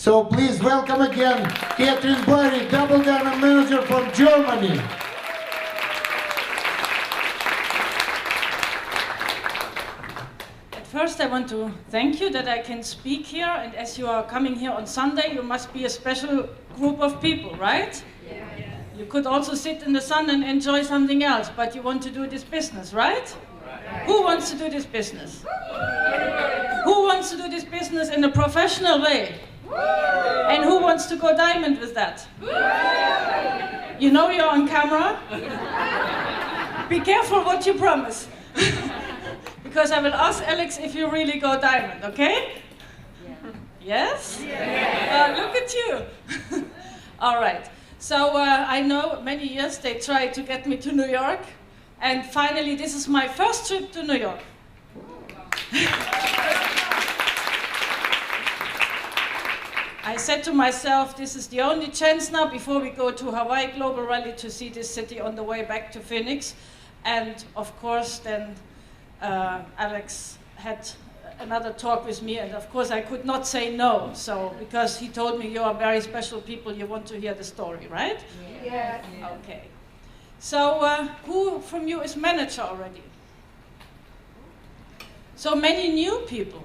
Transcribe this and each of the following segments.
So please welcome again Katrin Bajri, double diamond manager from Germany. First, I want to thank you that I can speak here, and as you are coming here on Sunday, you must be a special group of people, right? Yeah. You could also sit in the sun and enjoy something else, but you want to do this business, right? Who wants to do this business? Who wants to do this business in a professional way? And who wants to go diamond with that? You know you're on camera? Be careful what you promise. Because I will ask Alex if you really go diamond, okay? Yeah. Yes? Yeah. Look at you. All right. So I know many years they tried to get me to New York, and finally this is my first trip to New York. I said to myself, this is the only chance now before we go to Hawaii Global Rally to see this city on the way back to Phoenix. And of course then Alex had another talk with me, and of course I could not say no, so because he told me you are very special people, you want to hear the story, right? Yeah. Okay. So who from you is manager already? So many new people.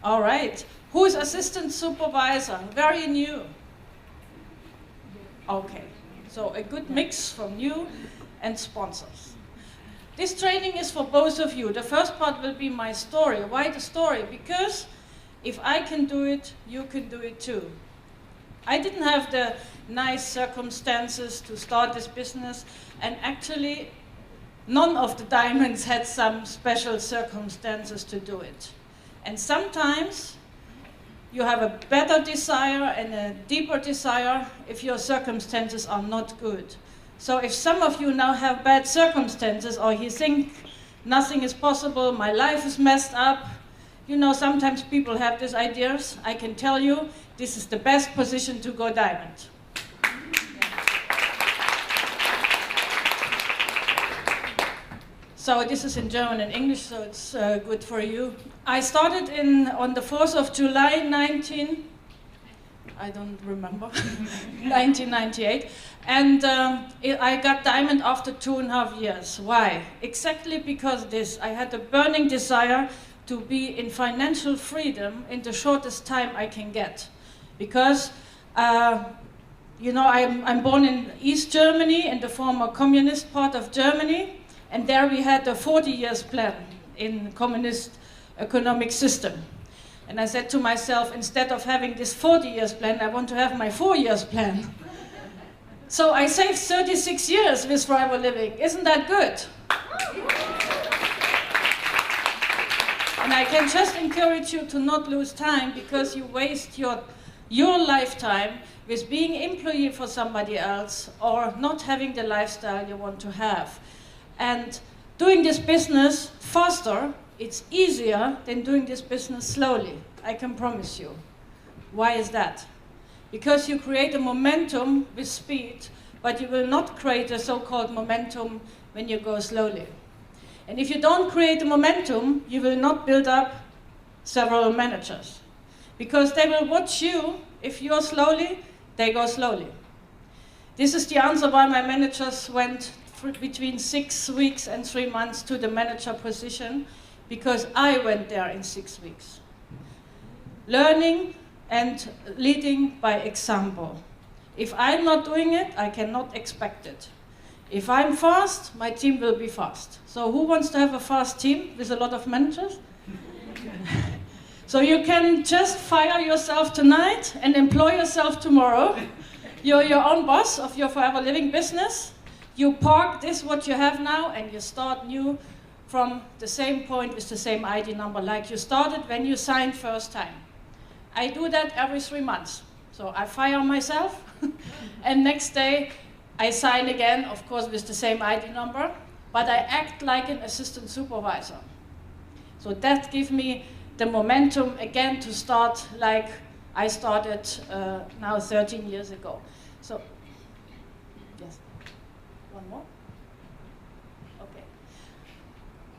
All right. Who is assistant supervisor? Very new. Okay. So a good mix from you and sponsors. This training is for both of you. The first part will be my story. Why the story? Because if I can do it, you can do it too. I didn't have the nice circumstances to start this business, and actually none of the diamonds had some special circumstances to do it. And sometimes you have a better desire and a deeper desire if your circumstances are not good. So if some of you now have bad circumstances, or you think nothing is possible, my life is messed up, you know, sometimes people have these ideas, I can tell you, this is the best position to go diamond. So this is in German and English, so it's good for you. I started on the 4th of July, 1998, and I got diamond after 2.5 years. Why? Exactly because I had a burning desire to be in financial freedom in the shortest time I can get. Because, you know, I'm born in East Germany, in the former communist part of Germany, and there we had a 40 years plan in communist economic system. And I said to myself, instead of having this 40 years plan, I want to have my 4 years plan. So I saved 36 years with Forever Living. Isn't that good? And I can just encourage you to not lose time, because you waste your lifetime with being employee for somebody else or not having the lifestyle you want to have. And doing this business faster, it's easier than doing this business slowly, I can promise you. Why is that? Because you create a momentum with speed, but you will not create a so-called momentum when you go slowly. And if you don't create a momentum, you will not build up several managers. Because they will watch you. If you're slowly, they go slowly. This is the answer why my managers went between 6 weeks and 3 months to the manager position, because I went there in 6 weeks. Learning and leading by example. If I'm not doing it, I cannot expect it. If I'm fast, my team will be fast. So who wants to have a fast team with a lot of managers? So you can just fire yourself tonight and employ yourself tomorrow. You're your own boss of your Forever Living business. You park this, what you have now, and you start new from the same point with the same ID number like you started when you signed first time. I do that every 3 months. So I fire myself, and next day I sign again, of course with the same ID number, but I act like an assistant supervisor. So that gives me the momentum again to start like I started now 13 years ago. So, yes, one more? Okay.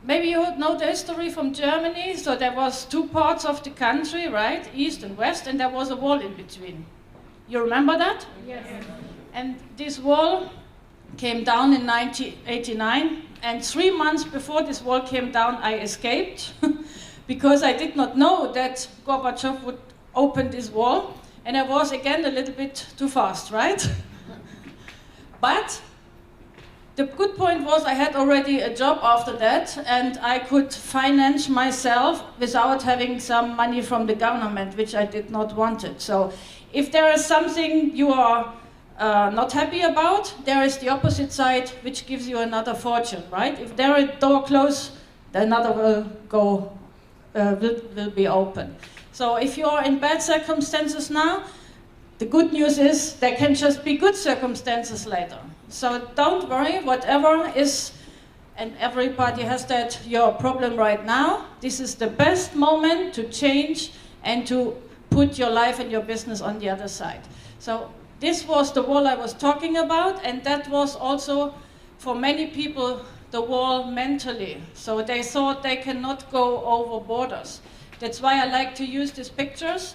maybe you know the history from Germany. So there was two parts of the country, right? East and West, and there was a wall in between. You remember that? Yes. And this wall came down in 1989, and 3 months before this wall came down, I escaped because I did not know that Gorbachev would open this wall, and I was again a little bit too fast, right? But the good point was I had already a job after that, and I could finance myself without having some money from the government, which I did not want it. So if there is something you are not happy about, there is the opposite side, which gives you another fortune, right? If there is a door closed, another will be open. So if you are in bad circumstances now, the good news is there can just be good circumstances later. So don't worry, whatever is, and everybody has that, your problem right now, this is the best moment to change and to put your life and your business on the other side. So this was the wall I was talking about, and that was also, for many people, the wall mentally. So they thought they cannot go over borders. That's why I like to use these pictures.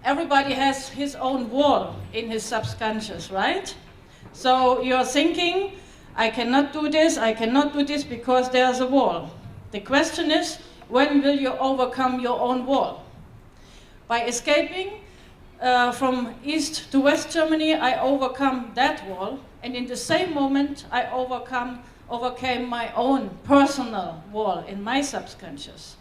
Everybody has his own wall in his subconscious, right? So you're thinking, I cannot do this because there's a wall. The question is, when will you overcome your own wall? By escaping from East to West Germany, I overcome that wall, and in the same moment, I overcame my own personal wall in my subconscious.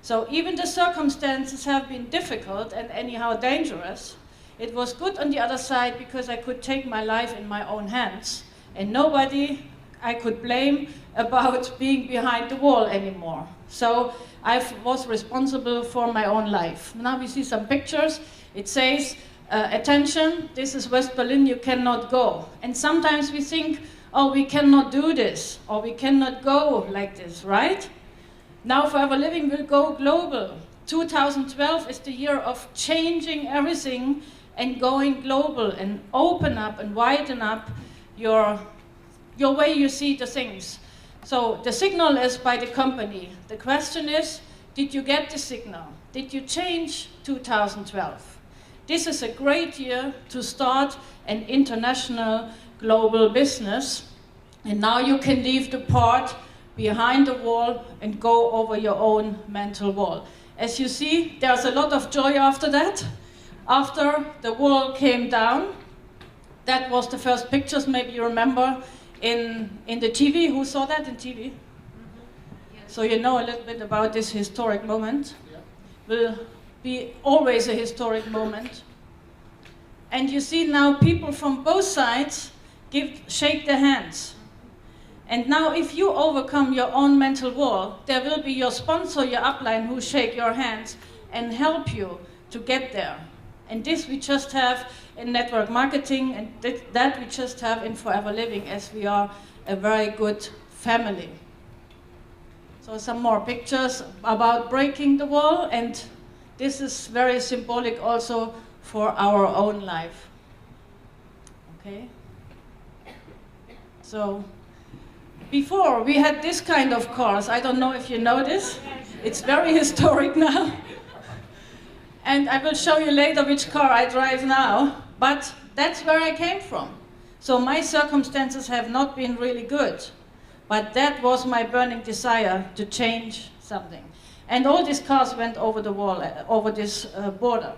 So even the circumstances have been difficult and anyhow dangerous. It was good on the other side because I could take my life in my own hands, and nobody I could blame about being behind the wall anymore. So I was responsible for my own life. Now we see some pictures. It says, attention, this is West Berlin, you cannot go. And sometimes we think, oh, we cannot do this, or we cannot go like this, right? Now Forever Living will go global. 2012 is the year of changing everything and going global and open up and widen up your way you see the things. So the signal is by the company. The question is, did you get the signal? Did you change 2012? This is a great year to start an international global business. And now you can leave the part behind the wall and go over your own mental wall. As you see, there's a lot of joy after that. After the wall came down, that was the first pictures, maybe you remember, in the TV. Who saw that in TV? Mm-hmm. Yes. So you know a little bit about this historic moment. Yeah. Will be always a historic moment. And you see now people from both sides shake their hands. And now if you overcome your own mental wall, there will be your sponsor, your upline, who shake your hands and help you to get there. And this we just have in network marketing, and that we just have in Forever Living, as we are a very good family. So some more pictures about breaking the wall, and this is very symbolic also for our own life. Okay? So before we had this kind of cars. I don't know if you know this. It's very historic now. And I will show you later which car I drive now. But that's where I came from. So my circumstances have not been really good. But that was my burning desire to change something. And all these cars went over the wall, over this border.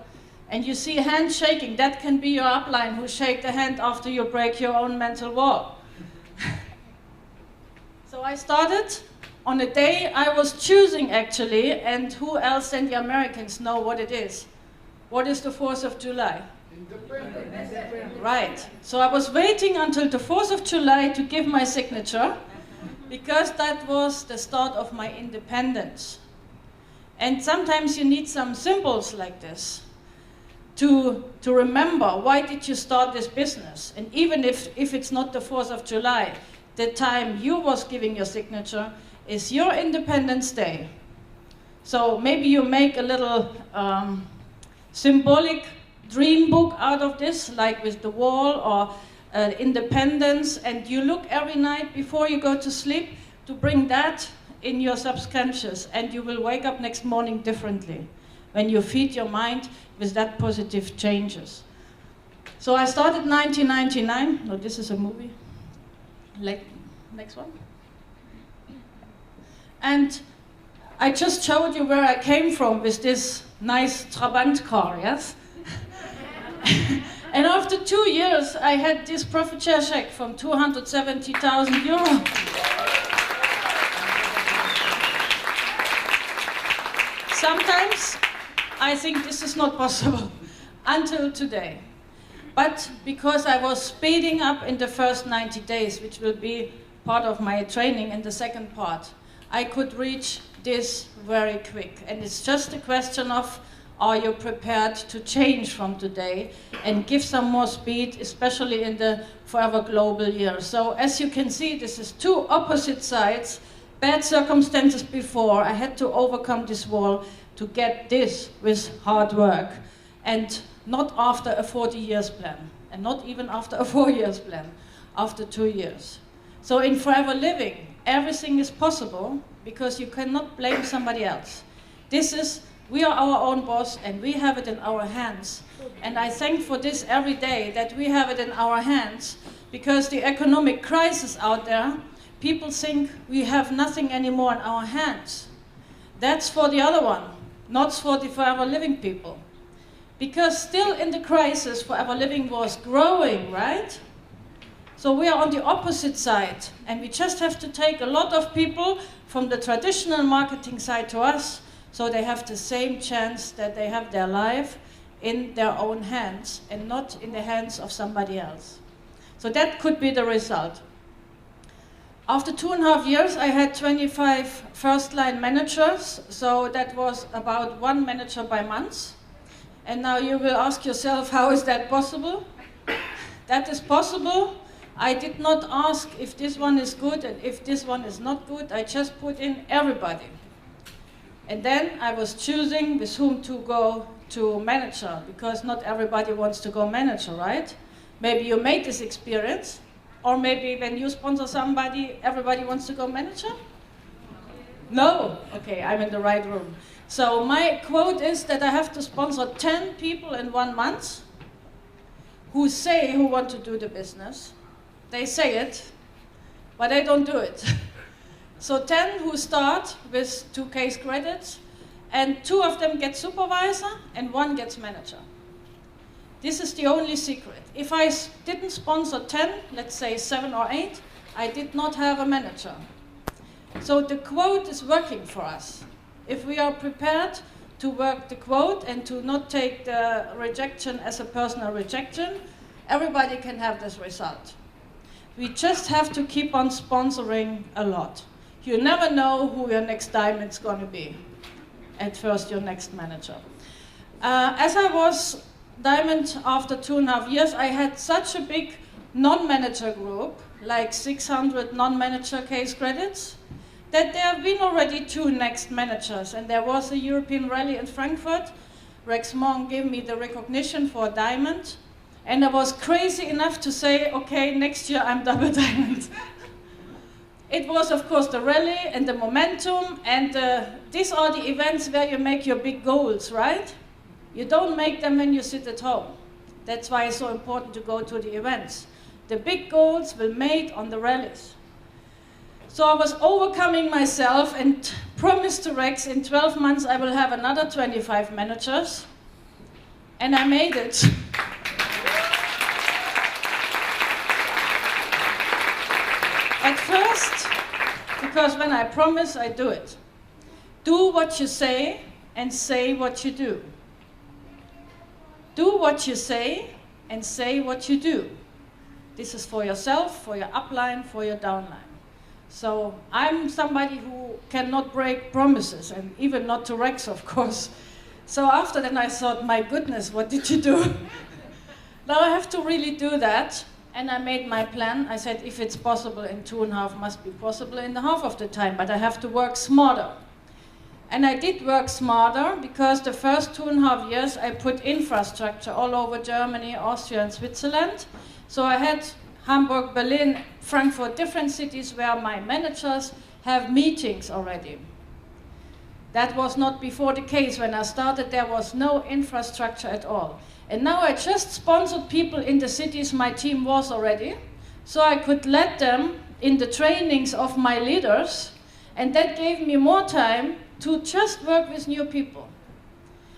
And you see hands shaking. That can be your upline who shake the hand after you break your own mental wall. So I started on a day I was choosing, actually, and who else than the Americans know what it is? What is the 4th of July? Independence. Right. So I was waiting until the 4th of July to give my signature, because that was the start of my independence. And sometimes you need some symbols like this to remember, why did you start this business? And even if it's not the 4th of July, the time you was giving your signature is your Independence Day. So maybe you make a little symbolic dream book out of this, like with the wall or independence, and you look every night before you go to sleep to bring that in your subconscious, and you will wake up next morning differently when you feed your mind with that positive changes. So I started 1999. No, this is a movie. Next one. And I just showed you where I came from with this nice Trabant car, yes? And after 2 years, I had this profit share check from 270,000 euro. Sometimes I think this is not possible until today. But because I was speeding up in the first 90 days, which will be part of my training in the second part, I could reach this very quick. And it's just a question of, are you prepared to change from today and give some more speed, especially in the Forever Global year. So as you can see, this is two opposite sides. Bad circumstances before, I had to overcome this wall to get this with hard work. And not after a 40 years plan, and not even after a 4 years plan, after 2 years. So in Forever Living, everything is possible because you cannot blame somebody else. We are our own boss and we have it in our hands. And I thank for this every day that we have it in our hands, because the economic crisis out there, people think we have nothing anymore in our hands. That's for the other one, not for the Forever Living people. Because still in the crisis, Forever Living was growing, right? So we are on the opposite side, and we just have to take a lot of people from the traditional marketing side to us, so they have the same chance that they have their life in their own hands and not in the hands of somebody else. So that could be the result. After 2.5 years, I had 25 first-line managers, so that was about 1 manager by month. And now you will ask yourself, how is that possible? That is possible. I did not ask if this one is good and if this one is not good. I just put in everybody. And then I was choosing with whom to go to manager, because not everybody wants to go manager, right? Maybe you made this experience, or maybe when you sponsor somebody, everybody wants to go manager? No? Okay, I'm in the right room. So my quote is that I have to sponsor 10 people in 1 month who say who want to do the business. They say it, but they don't do it. So 10 who start with 2 case credits, and 2 of them get supervisor and 1 gets manager. This is the only secret. If I didn't sponsor 10, let's say 7 or 8, I did not have a manager. So the quote is working for us. If we are prepared to work the quote and to not take the rejection as a personal rejection, everybody can have this result. We just have to keep on sponsoring a lot. You never know who your next diamond's going to be. At first, your next manager. As I was diamond after 2.5 years, I had such a big non-manager group, like 600 non-manager case credits, that there have been already 2 next managers. And there was a European rally in Frankfurt. Rex Monk gave me the recognition for a diamond. And I was crazy enough to say, okay, next year I'm double diamond. It was, of course, the rally and the momentum, and these are the events where you make your big goals, right? You don't make them when you sit at home. That's why it's so important to go to the events. The big goals will made on the rallies. So I was overcoming myself and promised to Rex in 12 months I will have another 25 managers. And I made it. At first, because when I promise, I do it. Do what you say and say what you do. Do what you say and say what you do. This is for yourself, for your upline, for your downline. So I'm somebody who cannot break promises, and even not to Rex, of course. So after that I thought, my goodness, what did you do? Now I have to really do that. And I made my plan. I said, if it's possible in 2.5, must be possible in the half of the time, but I have to work smarter. And I did work smarter, because the first 2.5 years I put infrastructure all over Germany, Austria and Switzerland. So I had Hamburg, Berlin, Frankfurt, different cities where my managers have meetings already. That was not before the case. When I started, there was no infrastructure at all. And now I just sponsored people in the cities my team was already, so I could let them in the trainings of my leaders, and that gave me more time to just work with new people.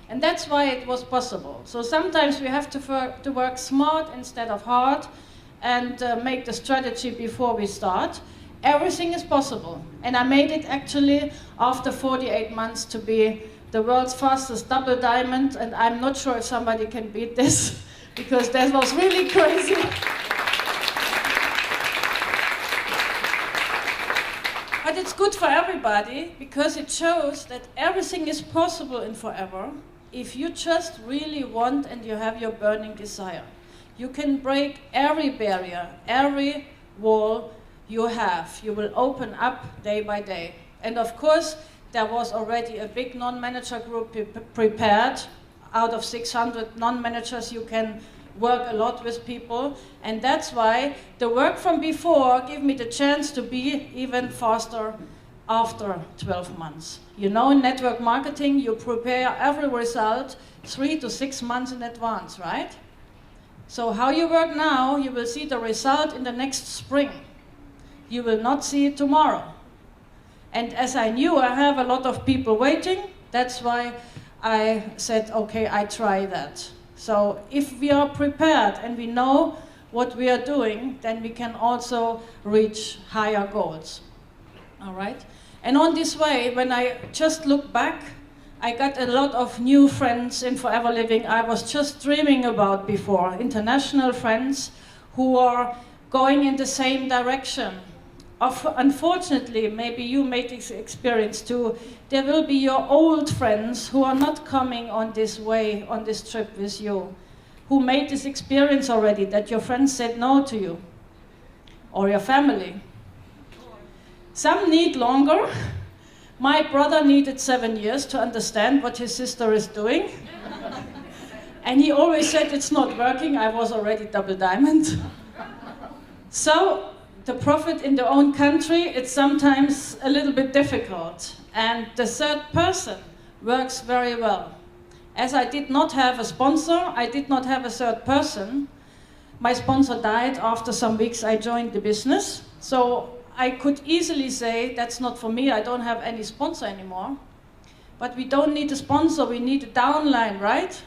And that's why it was possible. So sometimes we have to work smart instead of hard, and make the strategy before we start. Everything is possible. And I made it actually after 48 months to be the world's fastest double diamond, and I'm not sure if somebody can beat this, because that was really crazy. But it's good for everybody, because it shows that everything is possible in forever if you just really want and you have your burning desire. You can break every barrier, every wall you have. You will open up day by day. And of course, there was already a big non-manager group prepared. Out of 600 non-managers, you can work a lot with people. And that's why the work from before gave me the chance to be even faster after 12 months. You know, in network marketing, you prepare every result 3 to 6 months in advance, right? So how you work now, you will see the result in the next spring. You will not see it tomorrow. And as I knew I have a lot of people waiting, that's why I said, okay, I try that. So if we are prepared and we know what we are doing, then we can also reach higher goals. All right? And on this way, when I just look back, I got a lot of new friends in Forever Living I was just dreaming about before. International friends who are going in the same direction. Unfortunately, maybe you made this experience too, there will be your old friends who are not coming on this way, on this trip with you, who made this experience already, that your friends said no to you, or your family. Some need longer. My brother needed 7 years to understand what his sister is doing. And he always said, it's not working, I was already double diamond. So, the profit in their own country, it's sometimes a little bit difficult. And the third person works very well. As I did not have a sponsor, I did not have a third person. My sponsor died after some weeks I joined the business. So I could easily say, that's not for me, I don't have any sponsor anymore. But we don't need a sponsor, we need a downline, right?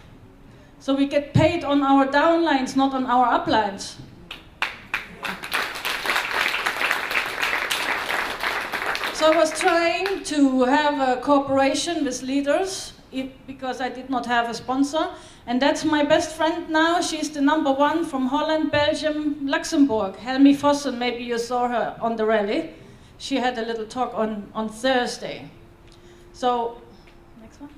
So we get paid on our downlines, not on our uplines. So I was trying to have a cooperation with leaders because I did not have a sponsor. And that's my best friend now. She's the #1 from Holland, Belgium, Luxembourg. Helmi Vossen, maybe you saw her on the rally. She had a little talk on Thursday. So, next one.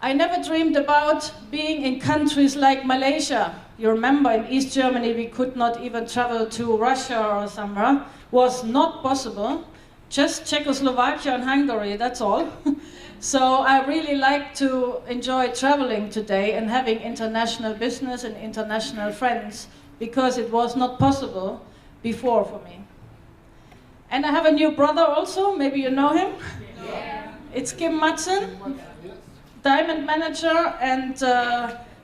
I never dreamed about being in countries like Malaysia. You remember in East Germany we could not even travel to Russia or somewhere. Was not possible. Just Czechoslovakia and Hungary, that's all. So I really like to enjoy traveling today and having international business and international friends, because it was not possible before for me. And I have a new brother also, maybe you know him. Yeah. It's Kim Madsen, diamond manager and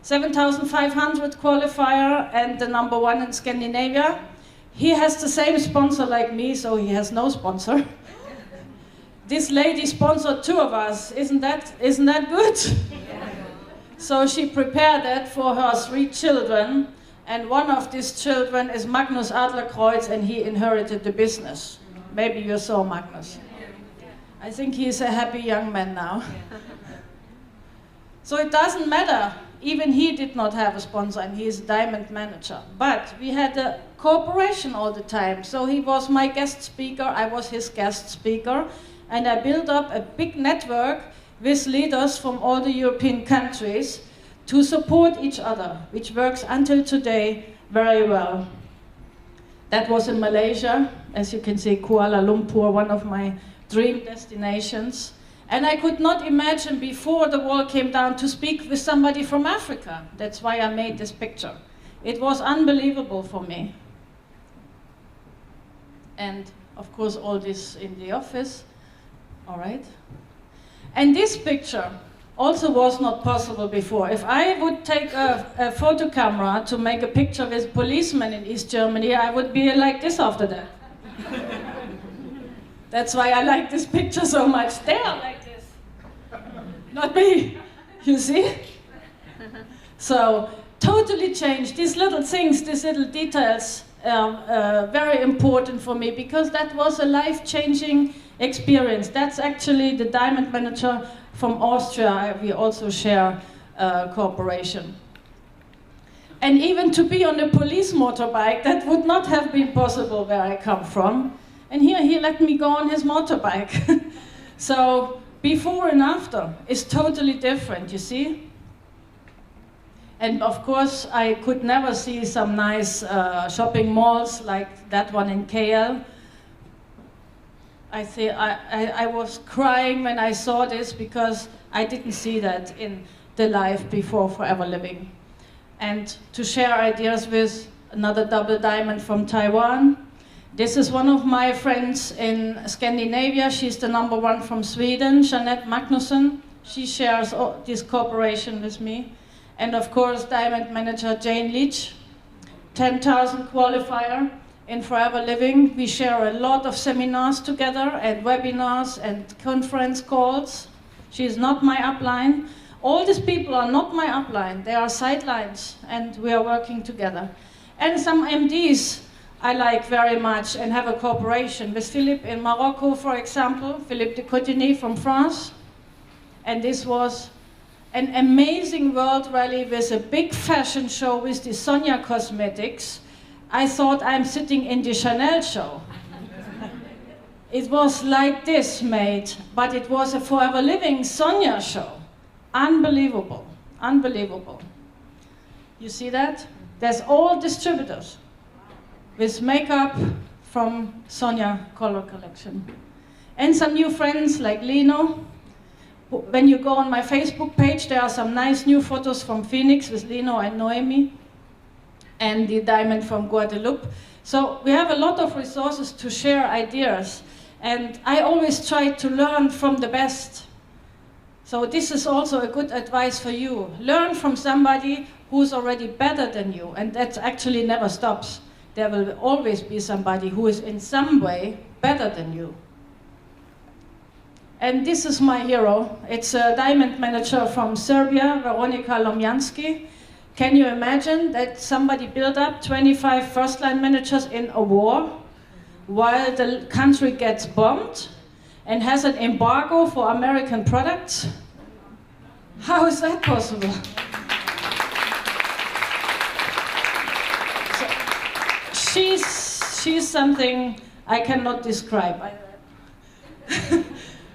7,500 qualifier and the #1 in Scandinavia. He has the same sponsor like me, so he has no sponsor. This lady sponsored 2 of us. Isn't that good? So she prepared that for her 3 children, and one of these children is Magnus Adlerkreuz, and he inherited the business. Maybe you saw Magnus. I think he's a happy young man now. So it doesn't matter. Even he did not have a sponsor, and he is a diamond manager. But we had a cooperation all the time. So he was my guest speaker, I was his guest speaker, and I built up a big network with leaders from all the European countries to support each other, which works until today very well. That was in Malaysia, as you can see, Kuala Lumpur, one of my dream destinations. And I could not imagine before the wall came down to speak with somebody from Africa. That's why I made this picture. It was unbelievable for me. And Of course, all this in the office. All right. And this picture also was not possible before. If I would take a photo camera to make a picture with policemen in East Germany, I would be like this after that. That's why I like this picture so much. They are like this. Not me. You see? So, totally changed. These little things, these little details are very important for me because that was a life-changing experience. That's actually the diamond manager from Austria. We also share cooperation. And even to be on a police motorbike, that would not have been possible where I come from. And here he let me go on his motorbike. So before and after is totally different, you see? And of course, I could never see some nice shopping malls like that one in KL. I was crying when I saw this because I didn't see that in the life before Forever Living. And to share ideas with another double diamond from Taiwan. This is one of my friends in Scandinavia. She's the #1 from Sweden, Jeanette Magnusson. She shares this cooperation with me. And of course, diamond manager Jane Leach, 10,000 qualifier in Forever Living. We share a lot of seminars together and webinars and conference calls. She is not my upline. All these people are not my upline. They are sidelines and we are working together. And some MDs I like very much and have a cooperation with Philippe in Morocco, for example, Philippe de Cotigny from France. And this was an amazing world rally with a big fashion show with the Sonia Cosmetics. I thought I'm sitting in the Chanel show. It was like this made, but it was a Forever Living Sonia show. Unbelievable, unbelievable. You see that? There's all distributors with makeup from Sonia color collection. And some new friends like Lino. When you go on my Facebook page, there are some nice new photos from Phoenix with Lino and Noemi, and the diamond from Guadeloupe. So we have a lot of resources to share ideas, and I always try to learn from the best. So this is also a good advice for you. Learn from somebody who's already better than you, and that actually never stops. There will always be somebody who is in some way better than you. And this is my hero. It's a diamond manager from Serbia, Veronika Lomjanski. Can you imagine that somebody built up 25 first-line managers in a war while the country gets bombed and has an embargo for American products? How is that possible? So, she's something I cannot describe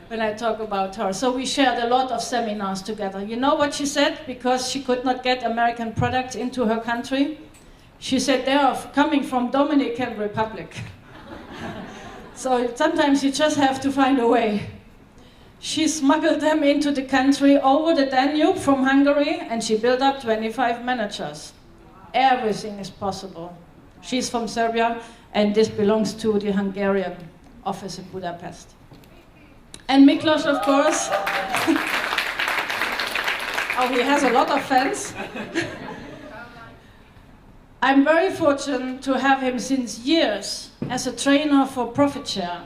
when I talk about her. So we shared a lot of seminars together. You know what she said? Because she could not get American products into her country. She said they are coming from Dominican Republic. So sometimes you just have to find a way. She smuggled them into the country over the Danube from Hungary, and she built up 25 managers. Everything is possible. She's from Serbia, and this belongs to the Hungarian office in Budapest. And Miklos, of course. Oh, he has a lot of fans. I'm very fortunate to have him since years as a trainer for Profit Share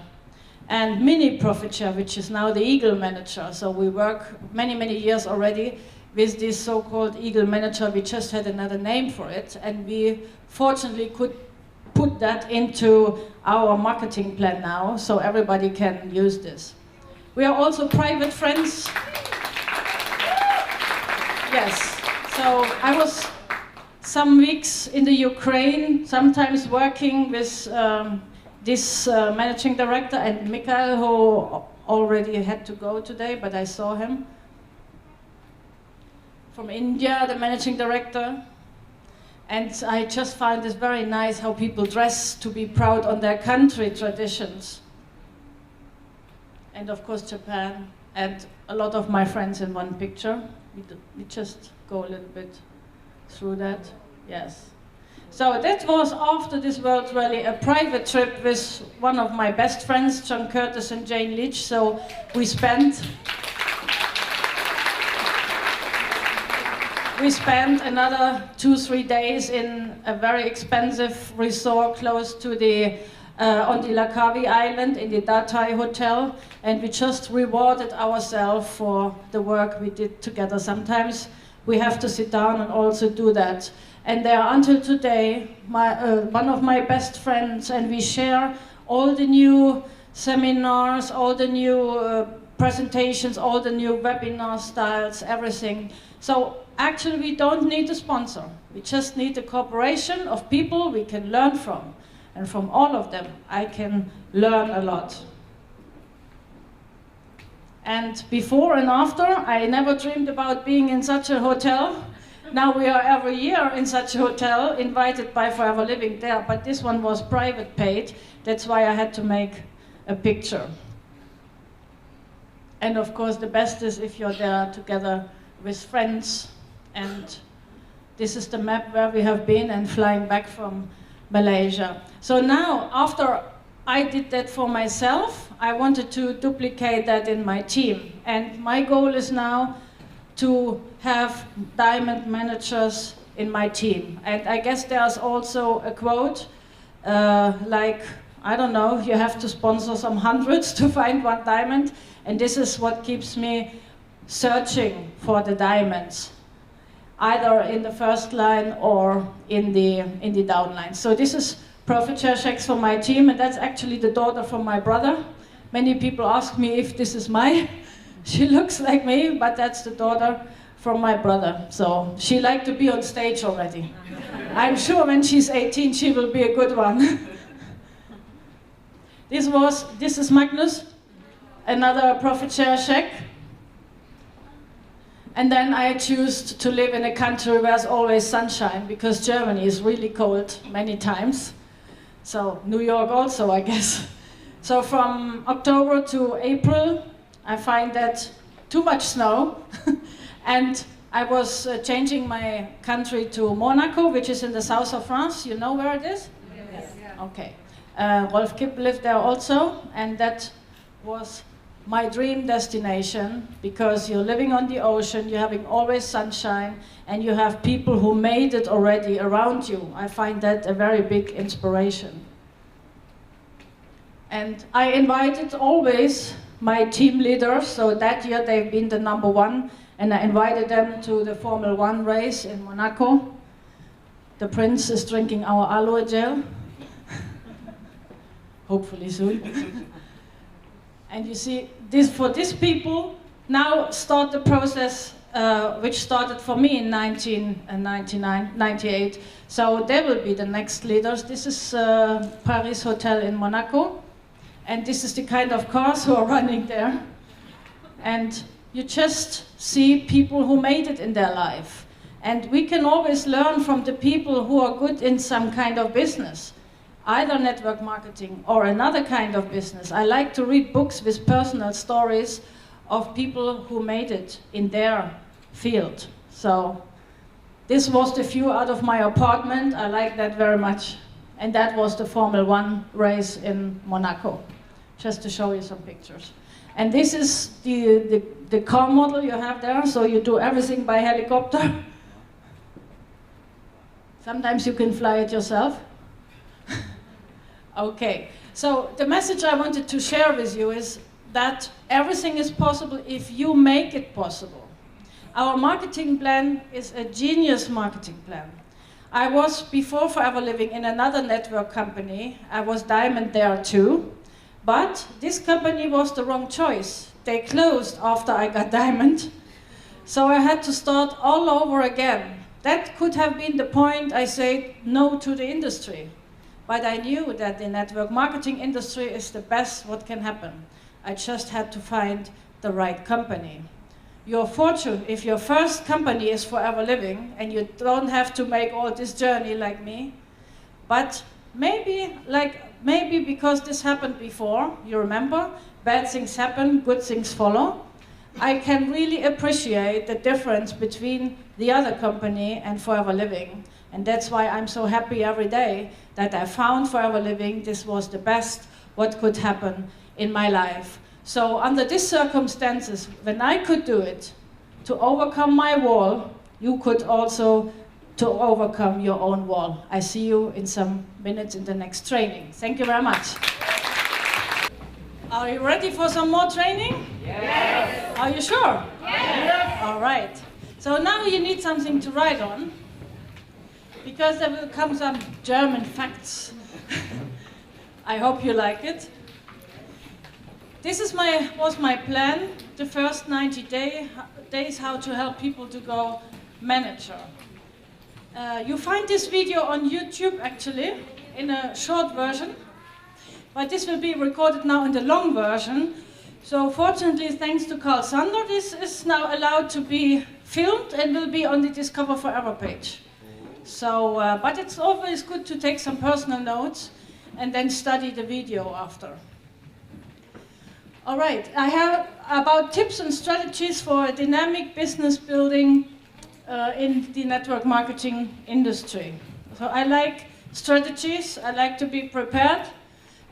and Mini Profit Share, which is now the Eagle Manager. So we work many, many years already with this so-called Eagle Manager. We just had another name for it, and we fortunately could put that into our marketing plan now, so everybody can use this. We are also private friends. Yes, so I was some weeks in the Ukraine, sometimes working with this managing director and Mikhail, who already had to go today, but I saw him. From India, the managing director. And I just find it very nice how people dress to be proud on their country traditions. And of course Japan, and a lot of my friends in one picture. We just go a little bit through that, yes. So that was after this World Rally, a private trip with one of my best friends, John Curtis and Jane Leach. So we spent another 2-3 days in a very expensive resort close to the on the Lakavi Island in the Datai Hotel, and we just rewarded ourselves for the work we did together. Sometimes we have to sit down and also do that. And they are until today one of my best friends, and we share all the new seminars, all the new presentations, all the new webinar styles, everything. So actually we don't need a sponsor. We just need a cooperation of people we can learn from. And from all of them, I can learn a lot. And before and after, I never dreamed about being in such a hotel. Now we are every year in such a hotel, invited by Forever Living there, but this one was private paid. That's why I had to make a picture. And of course, the best is if you're there together with friends. And this is the map where we have been and flying back from Malaysia. So now, after I did that for myself, I wanted to duplicate that in my team. And my goal is now to have diamond managers in my team. And I guess there's also a quote, like, I don't know, you have to sponsor some hundreds to find one diamond. And this is what keeps me searching for the diamonds, either in the first line or in the downline. So this is profit share checks for my team, and that's actually the daughter from my brother. Many people ask me if this is she looks like me, but that's the daughter from my brother. So she liked to be on stage already. I'm sure when she's 18, she will be a good one. This is Magnus, another profit share check. And then I choose to live in a country where there's always sunshine, because Germany is really cold many times. So New York also, I guess. So from October to April, I find that too much snow. And I was changing my country to Monaco, which is in the south of France. You know where it is? Yes. Okay. Rolf Kipp lived there also, and that was my dream destination, because you're living on the ocean, you're having always sunshine, and you have people who made it already around you. I find that a very big inspiration. And I invited always my team leaders, so that year they've been the #1, and I invited them to the Formula 1 race in Monaco. The prince is drinking our aloe gel, hopefully soon. And you see, for these people, now start the process which started for me in 1998. So they will be the next leaders. This is Paris Hotel in Monaco. And this is the kind of cars who are running there. And you just see people who made it in their life. And we can always learn from the people who are good in some kind of business, either network marketing or another kind of business. I like to read books with personal stories of people who made it in their field. So this was the view out of my apartment. I like that very much. And that was the Formula 1 race in Monaco, just to show you some pictures. And this is the car model you have there. So you do everything by helicopter. Sometimes you can fly it yourself. Okay, so the message I wanted to share with you is that everything is possible if you make it possible. Our marketing plan is a genius marketing plan. I was, before Forever Living, in another network company. I was diamond there too, but this company was the wrong choice. They closed after I got diamond, so I had to start all over again. That could have been the point I said no to the industry. But I knew that the network marketing industry is the best what can happen. I just had to find the right company. You're fortunate if your first company is Forever Living and you don't have to make all this journey like me. But maybe because this happened before, you remember, bad things happen, good things follow. I can really appreciate the difference between the other company and Forever Living. And that's why I'm so happy every day that I found Forever Living. This was the best what could happen in my life. So under these circumstances, when I could do it, to overcome my wall, you could also to overcome your own wall. I see you in some minutes in the next training. Thank you very much. Are you ready for some more training? Yes. Are you sure? Yes. All right. So now you need something to write on, because there will come some German facts. I hope you like it. This is was my plan, the first 90 days how to help people to go manager. You find this video on YouTube actually, in a short version, but this will be recorded now in the long version. So fortunately, thanks to Carl Sander, this is now allowed to be filmed and will be on the Discover Forever page. So, but it's always good to take some personal notes and then study the video after. All right, I have about tips and strategies for dynamic business building in the network marketing industry. So I like strategies, I like to be prepared,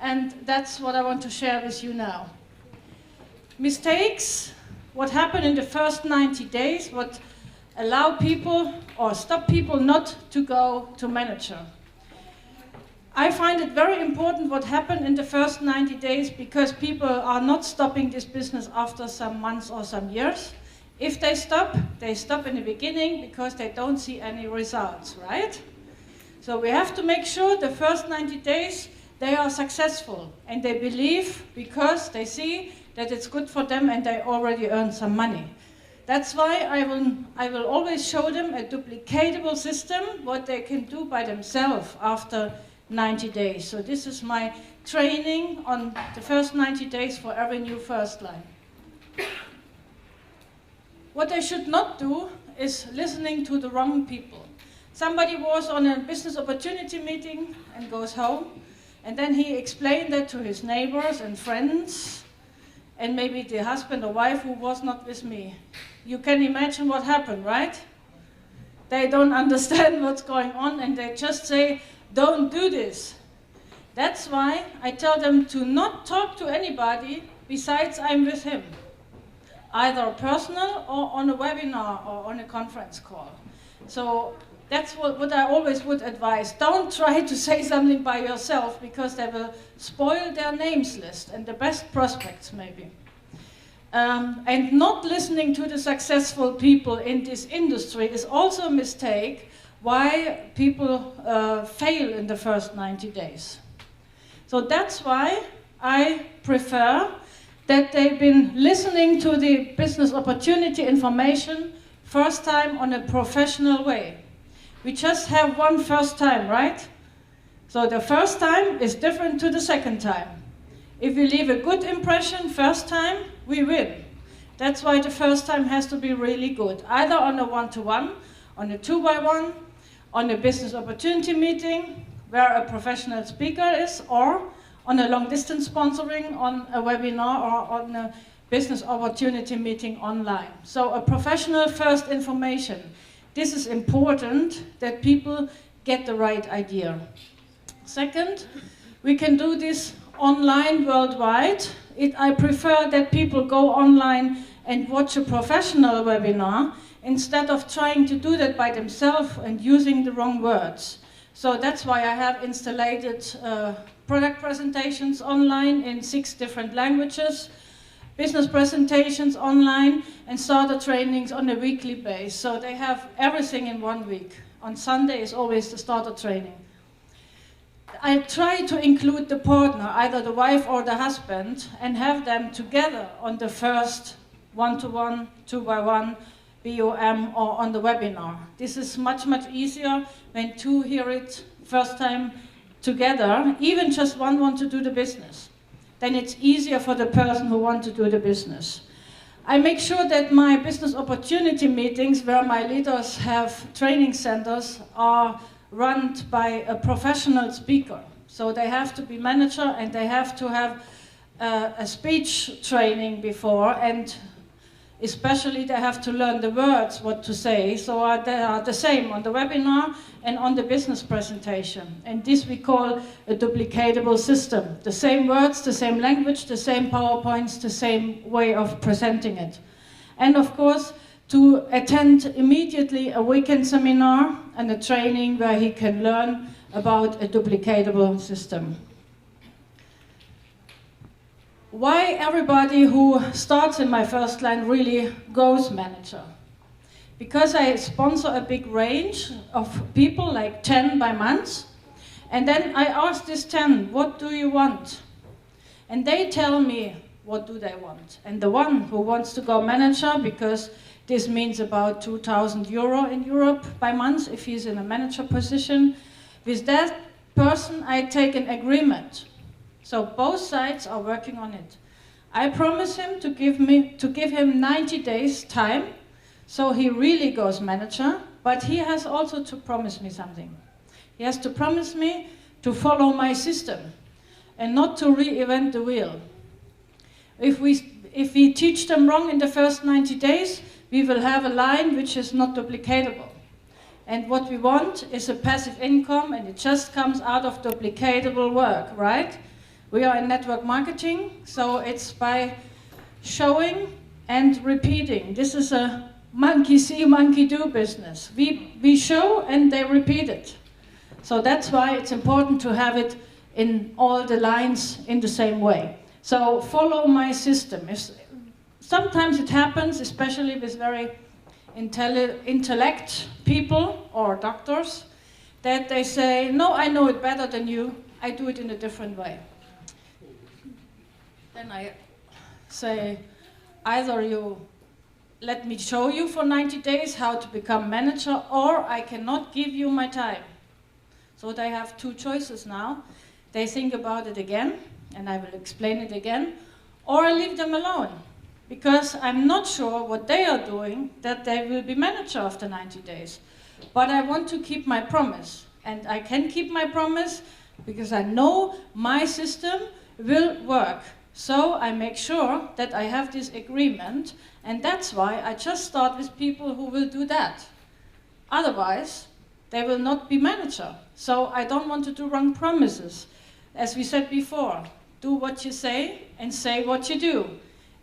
and that's what I want to share with you now. Mistakes, what happened in the first 90 days, what allow people or stop people not to go to manager. I find it very important what happened in the first 90 days, because people are not stopping this business after some months or some years. If they stop in the beginning because they don't see any results, right? So we have to make sure the first 90 days they are successful and they believe because they see that it's good for them and they already earn some money. That's why I will always show them a duplicatable system, what they can do by themselves after 90 days. So this is my training on the first 90 days for every new first line. What they should not do is listening to the wrong people. Somebody was on a business opportunity meeting and goes home, and then he explained that to his neighbors and friends, and maybe the husband or wife who was not with me. You can imagine what happened, right? They don't understand what's going on and they just say, don't do this. That's why I tell them to not talk to anybody besides I'm with him. Either personal or on a webinar or on a conference call. So that's what I always would advise. Don't try to say something by yourself because they will spoil their names list and the best prospects maybe. And not listening to the successful people in this industry is also a mistake why people fail in the first 90 days. So that's why I prefer that they've been listening to the business opportunity information first time on a professional way. We just have one first time, right? So the first time is different to the second time. If we leave a good impression first time, we win. That's why the first time has to be really good. Either on a one-to-one, on a two-by-one, on a business opportunity meeting, where a professional speaker is, or on a long-distance sponsoring, on a webinar, or on a business opportunity meeting online. So a professional first information. This is important that people get the right idea. Second, we can do this online worldwide. I prefer that people go online and watch a professional webinar instead of trying to do that by themselves and using the wrong words. So that's why I have installed product presentations online in 6 different languages, business presentations online, and starter trainings on a weekly basis. So they have everything in 1 week. On Sunday is always the starter training. I try to include the partner, either the wife or the husband, and have them together on the first one-to-one, two-by-one, BOM, or on the webinar. This is much, much easier when 2 hear it first time together, even just one want to do the business. Then it's easier for the person who wants to do the business. I make sure that my business opportunity meetings, where my leaders have training centers, are run by a professional speaker. So they have to be manager and they have to have a speech training before, and especially they have to learn the words, what to say. So they are the same on the webinar and on the business presentation. And this we call a duplicatable system. The same words, the same language, the same PowerPoints, the same way of presenting it. And of course, to attend immediately a weekend seminar and a training where he can learn about a duplicatable system. Why everybody who starts in my first line really goes manager? Because I sponsor a big range of people, like 10 by month, and then I ask these 10, what do you want? And they tell me what do they want. And the one who wants to go manager, because this means about 2,000 euro in Europe by month if he's in a manager position, with that person I take an agreement. So both sides are working on it. I promise him to give him 90 days time, so he really goes manager, but he has also to promise me something. He has to promise me to follow my system and not to reinvent the wheel. If we teach them wrong in the first 90 days, we will have a line which is not duplicatable. And what we want is a passive income, and it just comes out of duplicatable work, right? We are in network marketing, so it's by showing and repeating. This is a monkey see, monkey do business. We show and they repeat it. So that's why it's important to have it in all the lines in the same way. So follow my system. Sometimes it happens, especially with very intellect people or doctors, that they say, no, I know it better than you, I do it in a different way. Then I say, either you let me show you for 90 days how to become manager, or I cannot give you my time. So they have two choices now. They think about it again, and I will explain it again, or I leave them alone, because I'm not sure what they are doing, that they will be manager after 90 days. But I want to keep my promise, and I can keep my promise because I know my system will work. So I make sure that I have this agreement, and that's why I just start with people who will do that. Otherwise, they will not be manager. So I don't want to do wrong promises. As we said before, do what you say and say what you do.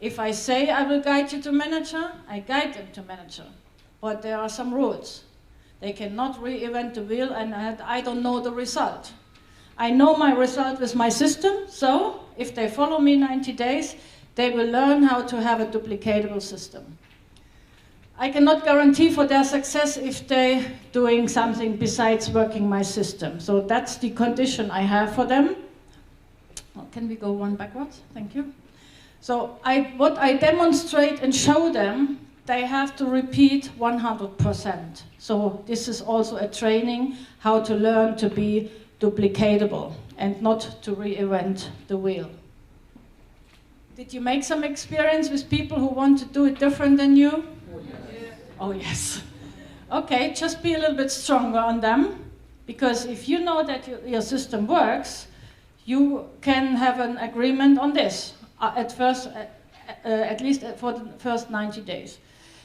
If I say I will guide you to manager, I guide them to manager. But there are some rules. They cannot reinvent the wheel, and I don't know the result. I know my result with my system, so if they follow me 90 days, they will learn how to have a duplicatable system. I cannot guarantee for their success if they're doing something besides working my system. So that's the condition I have for them. Well, can we go one backwards? Thank you. So what I demonstrate and show them, they have to repeat 100%. So this is also a training how to learn to be duplicatable and not to reinvent the wheel. Did you make some experience with people who want to do it different than you? Oh yes. Okay, just be a little bit stronger on them, because if you know that your system works, you can have an agreement on this at least for the first 90 days.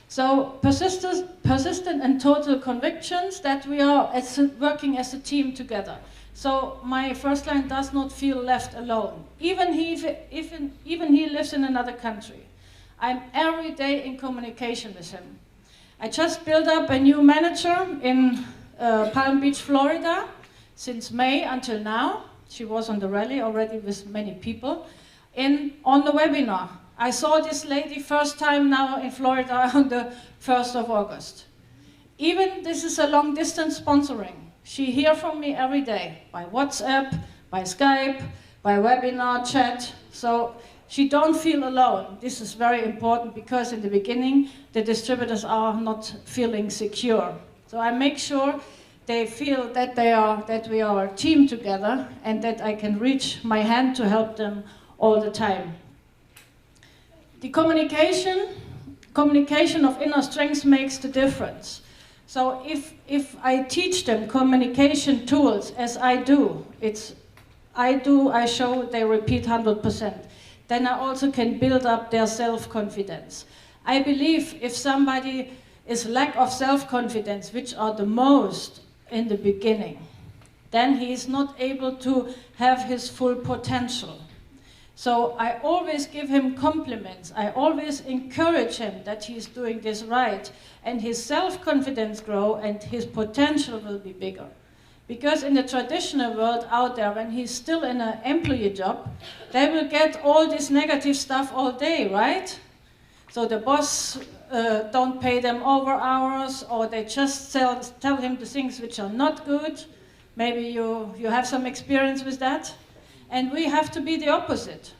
So persistent and total convictions that we are working as a team together. So my first line does not feel left alone. Even he lives in another country. I'm every day in communication with him. I just built up a new manager in Palm Beach, Florida, since May until now. She was on the rally already with many people. On the webinar, I saw this lady first time now in Florida on the 1st of August. Even this is a long distance sponsoring. She hears from me every day, by WhatsApp, by Skype, by webinar chat. So she don't feel alone. This is very important, because in the beginning, the distributors are not feeling secure. So I make sure they feel that we are a team together, and that I can reach my hand to help them all the time. The communication of inner strength makes the difference. So if I teach them communication tools, as I do, I show, they repeat 100%. Then I also can build up their self-confidence. I believe if somebody is lack of self-confidence, which are the most in the beginning, then he is not able to have his full potential. So I always give him compliments. I always encourage him that he's doing this right, and his self-confidence grow and his potential will be bigger. Because in the traditional world out there, when he's still in an employee job, they will get all this negative stuff all day, right? So the boss don't pay them over hours, or they just tell him the things which are not good. Maybe you have some experience with that. And we have to be the opposite.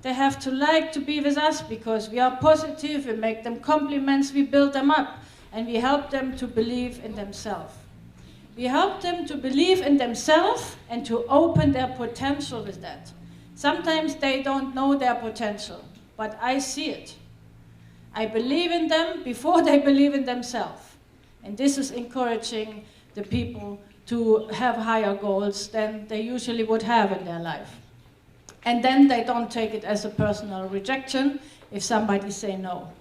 They have to like to be with us because we are positive, we make them compliments, we build them up, and we help them to believe in themselves. We help them to believe in themselves and to open their potential with that. Sometimes they don't know their potential, but I see it. I believe in them before they believe in themselves. And this is encouraging the people to have higher goals than they usually would have in their life. And then they don't take it as a personal rejection if somebody say no.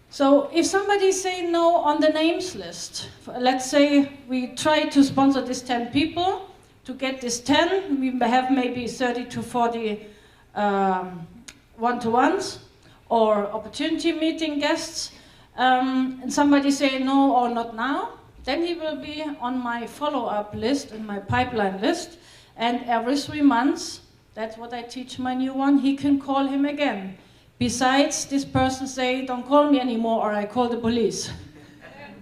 So if somebody say no on the names list, let's say we try to sponsor these 10 people. To get this 10, we have maybe 30 to 40 one-to-ones or opportunity meeting guests, and somebody say no or not now, then he will be on my follow-up list, in my pipeline list, and every 3 months, that's what I teach my new one, he can call him again. Besides, this person say, don't call me anymore or I call the police.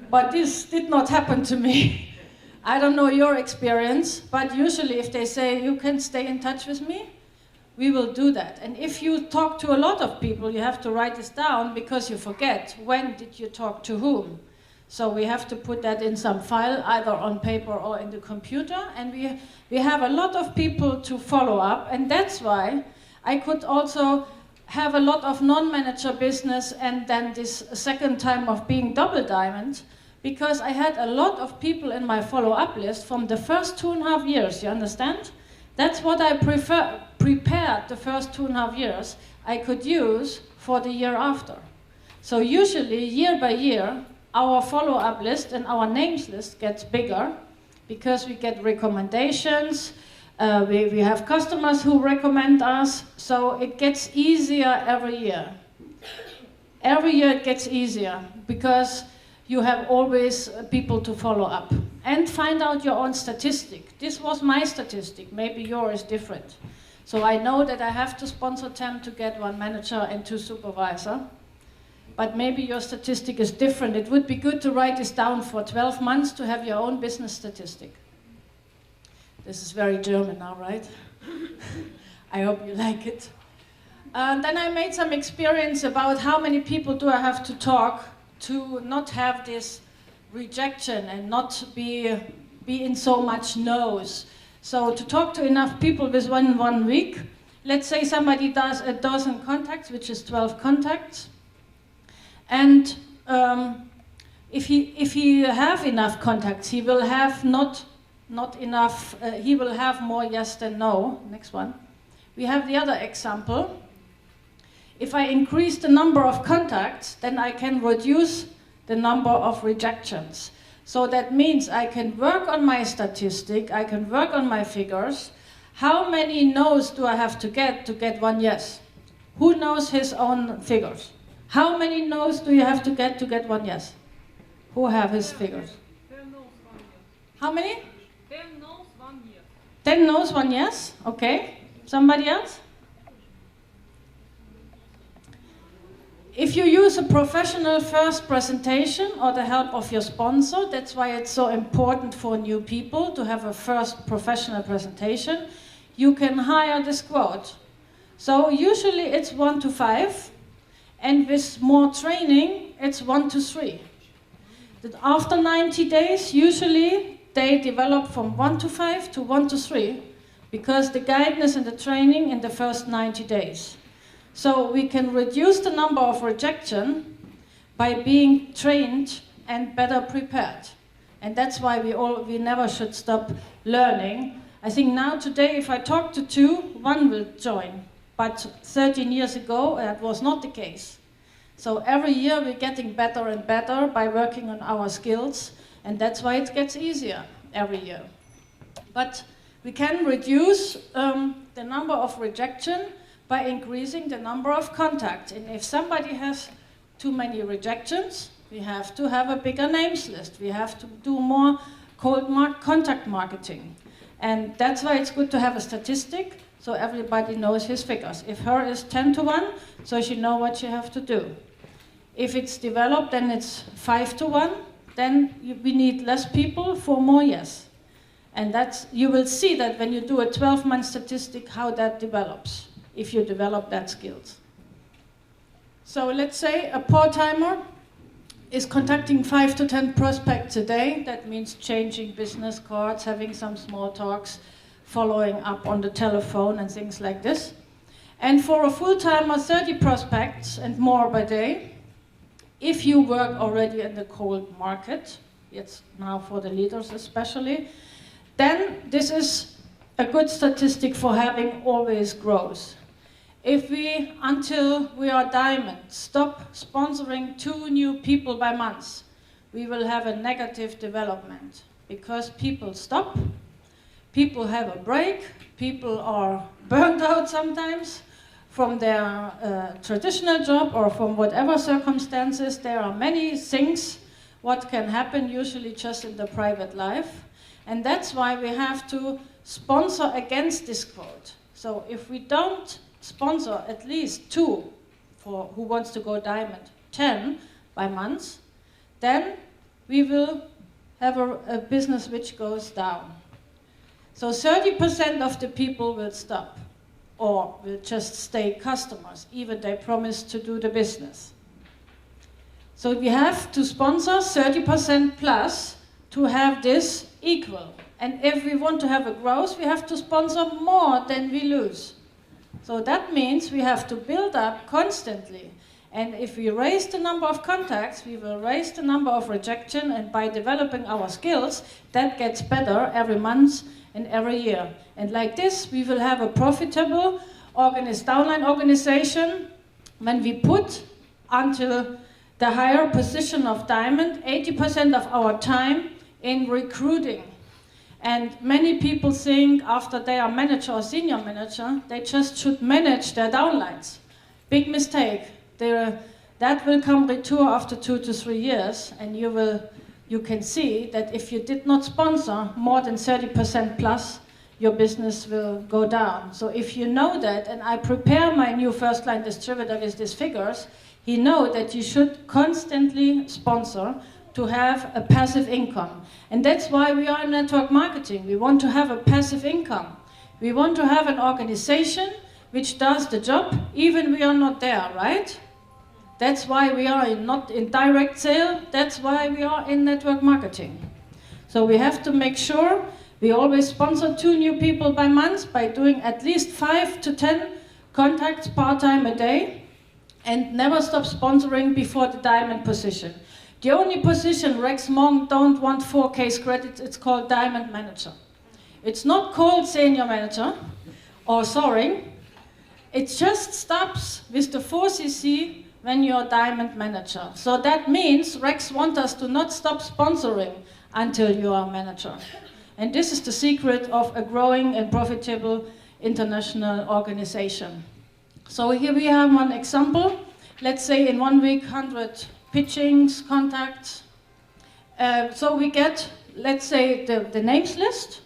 But this did not happen to me. I don't know your experience, but usually if they say, you can stay in touch with me, we will do that. And if you talk to a lot of people, you have to write this down because you forget when did you talk to whom. So we have to put that in some file, either on paper or in the computer. And we have a lot of people to follow up. And that's why I could also have a lot of non-manager business and then this second time of being double diamond, because I had a lot of people in my follow-up list from the first 2.5 years, you understand? That's what I prepared the first 2.5 years I could use for the year after. So usually, year by year, our follow-up list and our names list gets bigger because we get recommendations, we have customers who recommend us, so it gets easier every year. Every year it gets easier because you have always people to follow up. And find out your own statistic. This was my statistic, maybe yours is different. So I know that I have to sponsor 10 to get 1 manager and 2 supervisor. But maybe your statistic is different. It would be good to write this down for 12 months to have your own business statistic. This is very German now, right? I hope you like it. Then I made some experience about how many people do I have to talk to not have this rejection and not be in so much no's. So to talk to enough people within 1 week, let's say somebody does 1,000 contacts, which is 12 contacts, and if he have enough contacts, he will have not enough. He will have more yes than no. Next one. We have the other example. If I increase the number of contacts, then I can reduce the number of rejections. So that means I can work on my statistic, I can work on my figures. How many no's do I have to get 1 yes? Who knows his own figures? How many no's do you have to get 1 yes? Who have his figures? 10 no's, 1 yes. How many? 10 no's, 1 yes. 10 no's, 1 yes? Okay. Somebody else? If you use a professional first presentation or the help of your sponsor, that's why it's so important for new people to have a first professional presentation, you can hire this quote. So usually it's 1 to 5, and with more training, it's 1 to 3. That after 90 days, usually they develop from 1 to 5 to 1 to 3, because the guidance and the training in the first 90 days. So we can reduce the number of rejection by being trained and better prepared. And that's why we never should stop learning. I think now today, if I talk to 2, 1 will join. But 13 years ago, that was not the case. So every year we're getting better and better by working on our skills, and that's why it gets easier every year. But we can reduce the number of rejection by increasing the number of contacts. And if somebody has too many rejections, we have to have a bigger names list. We have to do more contact marketing. And that's why it's good to have a statistic, so everybody knows his figures. If her is 10 to 1, so she knows what she has to do. If it's developed, then it's 5 to 1, then we need less people for more yes. And that's, you will see that when you do a 12-month statistic, how that develops, if you develop that skills. So let's say a part-timer is contacting 5 to 10 prospects a day. That means changing business cards, having some small talks, following up on the telephone and things like this. And for a full-timer, 30 prospects and more per day. If you work already in the cold market, it's now for the leaders especially, then this is a good statistic for having always growth. If we, until we are diamond, stop sponsoring 2 new people by month, we will have a negative development because people stop, people have a break, people are burned out sometimes from their traditional job or from whatever circumstances. There are many things what can happen usually just in the private life. And that's why we have to sponsor against this quote. So if we don't sponsor at least 2 for who wants to go diamond, 10 by month, then we will have a business which goes down. So 30% of the people will stop or will just stay customers, even they promise to do the business. So we have to sponsor 30% plus to have this equal. And if we want to have a growth, we have to sponsor more than we lose. So that means we have to build up constantly. And if we raise the number of contacts, we will raise the number of rejection, and by developing our skills, that gets better every month and every year. And like this, we will have a profitable downline organization when we put until the higher position of diamond 80% of our time in recruiting. And many people think after they are manager or senior manager, they just should manage their downlines. Big mistake. That will come return after 2 to 3 years, and you can see that if you did not sponsor more than 30% plus, your business will go down. So if you know that, and I prepare my new first line distributor with these figures, he knows that you should constantly sponsor to have a passive income. And that's why we are in network marketing. We want to have a passive income. We want to have an organization which does the job, even we are not there, right? That's why we are not in direct sale. That's why we are in network marketing. So we have to make sure we always sponsor 2 new people by month by doing at least 5 to 10 contacts part-time a day, and never stop sponsoring before the diamond position. The only position Rex Monk don't want 4 case credits, it's called diamond manager. It's not called senior manager or soaring. It just stops with the 4cc when you're diamond manager. So that means Rex wants us to not stop sponsoring until you are manager. And this is the secret of a growing and profitable international organization. So here we have one example. Let's say in 1 week, 100 pitchings, contacts. So we get, let's say, the names list.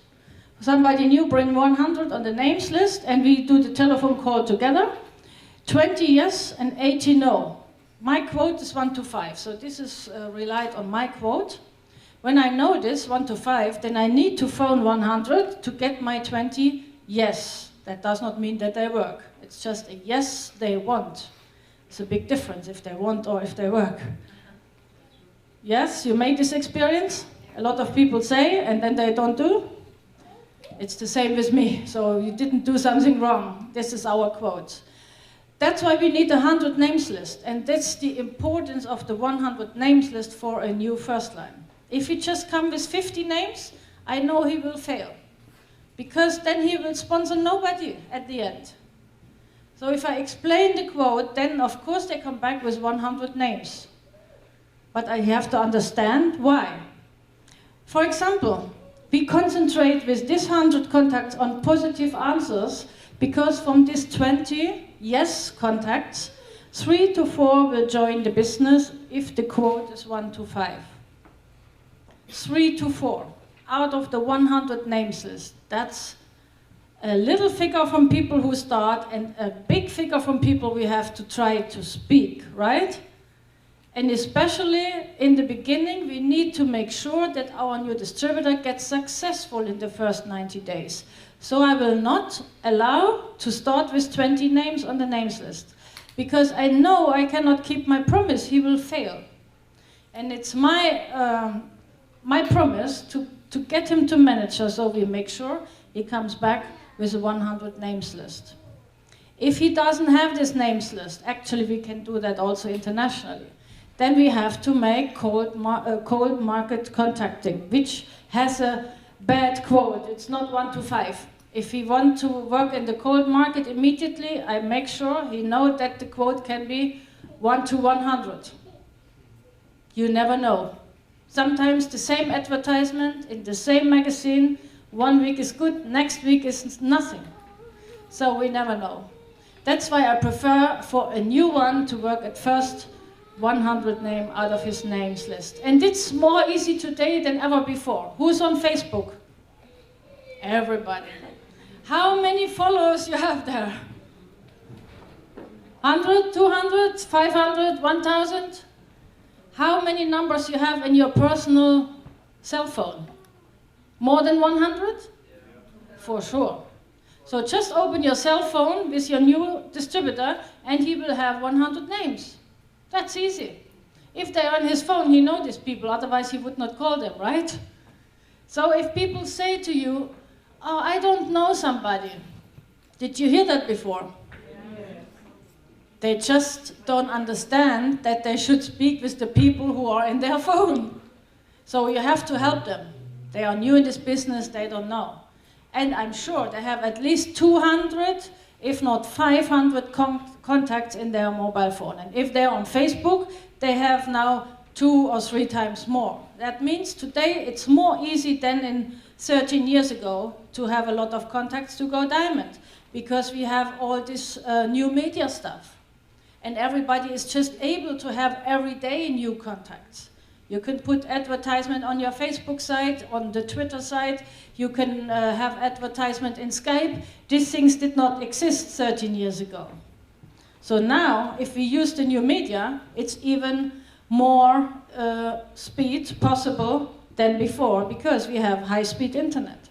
Somebody new bring 100 on the names list, and we do the telephone call together. 20 yes and 80 no. My quote is 1 to 5, so this is relied on my quote. When I know this, 1 to 5, then I need to phone 100 to get my 20 yes. That does not mean that they work. It's just a yes they want. It's a big difference if they want or if they work. Yes, you made this experience? A lot of people say and then they don't do? It's the same with me, so you didn't do something wrong. This is our quote. That's why we need a 100 names list, and that's the importance of the 100 names list for a new first line. If he just comes with 50 names, I know he will fail, because then he will sponsor nobody at the end. So if I explain the quote, then of course they come back with 100 names. But I have to understand why. For example, we concentrate with this 100 contacts on positive answers because from these 20 yes contacts, 3 to 4 will join the business if the quote is 1 to 5. 3 to 4 out of the 100 names list. That's a little figure from people who start and a big figure from people we have to try to speak, right? And especially in the beginning, we need to make sure that our new distributor gets successful in the first 90 days. So I will not allow to start with 20 names on the names list. Because I know I cannot keep my promise, he will fail. And it's my promise to get him to manager, so we make sure he comes back with a 100 names list. If he doesn't have this names list, actually we can do that also internationally, then we have to make cold market contacting, which has a bad quote. It's not 1 to 5. If he wants to work in the cold market immediately, I make sure he knows that the quote can be 1 to 100. You never know. Sometimes the same advertisement in the same magazine, 1 week is good, next week is nothing. So we never know. That's why I prefer for a new one to work at first 100 name out of his names list. And it's more easy today than ever before. Who's on Facebook? Everybody. How many followers you have there? 100, 200, 500, 1,000? How many numbers you have in your personal cell phone? More than 100? For sure. So just open your cell phone with your new distributor and he will have 100 names. That's easy. If they're on his phone, he knows these people, otherwise he would not call them, right? So if people say to you, oh, I don't know somebody. Did you hear that before? Yes. They just don't understand that they should speak with the people who are in their phone. So you have to help them. They are new in this business, they don't know. And I'm sure they have at least 200, if not 500 contacts in their mobile phone. And if they're on Facebook, they have now 2 or 3 times more. That means today it's more easy than in 13 years ago to have a lot of contacts to go diamond, because we have all this new media stuff. And everybody is just able to have every day new contacts. You can put advertisement on your Facebook site, on the Twitter site. You can have advertisement in Skype. These things did not exist 13 years ago. So now, if we use the new media, it's even more speed possible than before, because we have high-speed internet.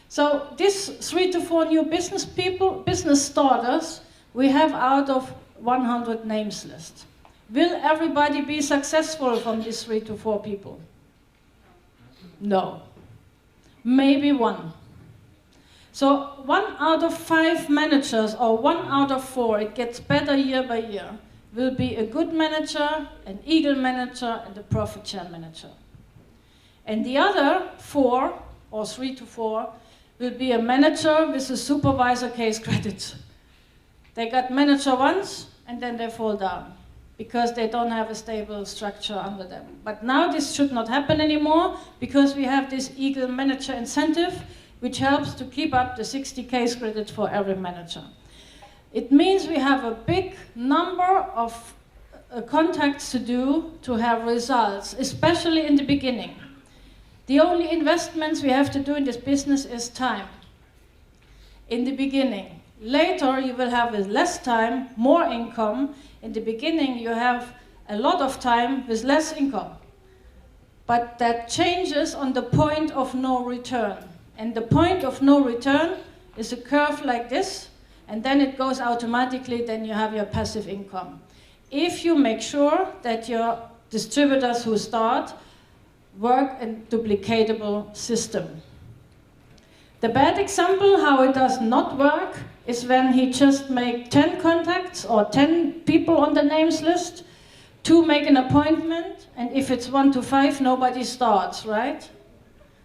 So this 3 to 4 new business people, business starters, we have out of 100 names list. Will everybody be successful from these 3 to 4 people? No. Maybe 1. So 1 out of 5 managers, or 1 out of 4, it gets better year by year, will be a good manager, an eagle manager, and a profit share manager. And the other 4, or 3 to 4, will be a manager with a supervisor case credit. They got manager once, and then they fall down, because they don't have a stable structure under them. But now this should not happen anymore, because we have this eagle manager incentive, which helps to keep up the 60 case credit for every manager. It means we have a big number of contacts to do to have results, especially in the beginning. The only investments we have to do in this business is time. In the beginning. Later you will have with less time, more income. In the beginning you have a lot of time with less income. But that changes on the point of no return. And the point of no return is a curve like this, and then it goes automatically, then you have your passive income. If you make sure that your distributors who start work in a duplicatable system. The bad example how it does not work is when he just make 10 contacts or 10 people on the names list to make an appointment, and if it's 1 to 5, nobody starts, right?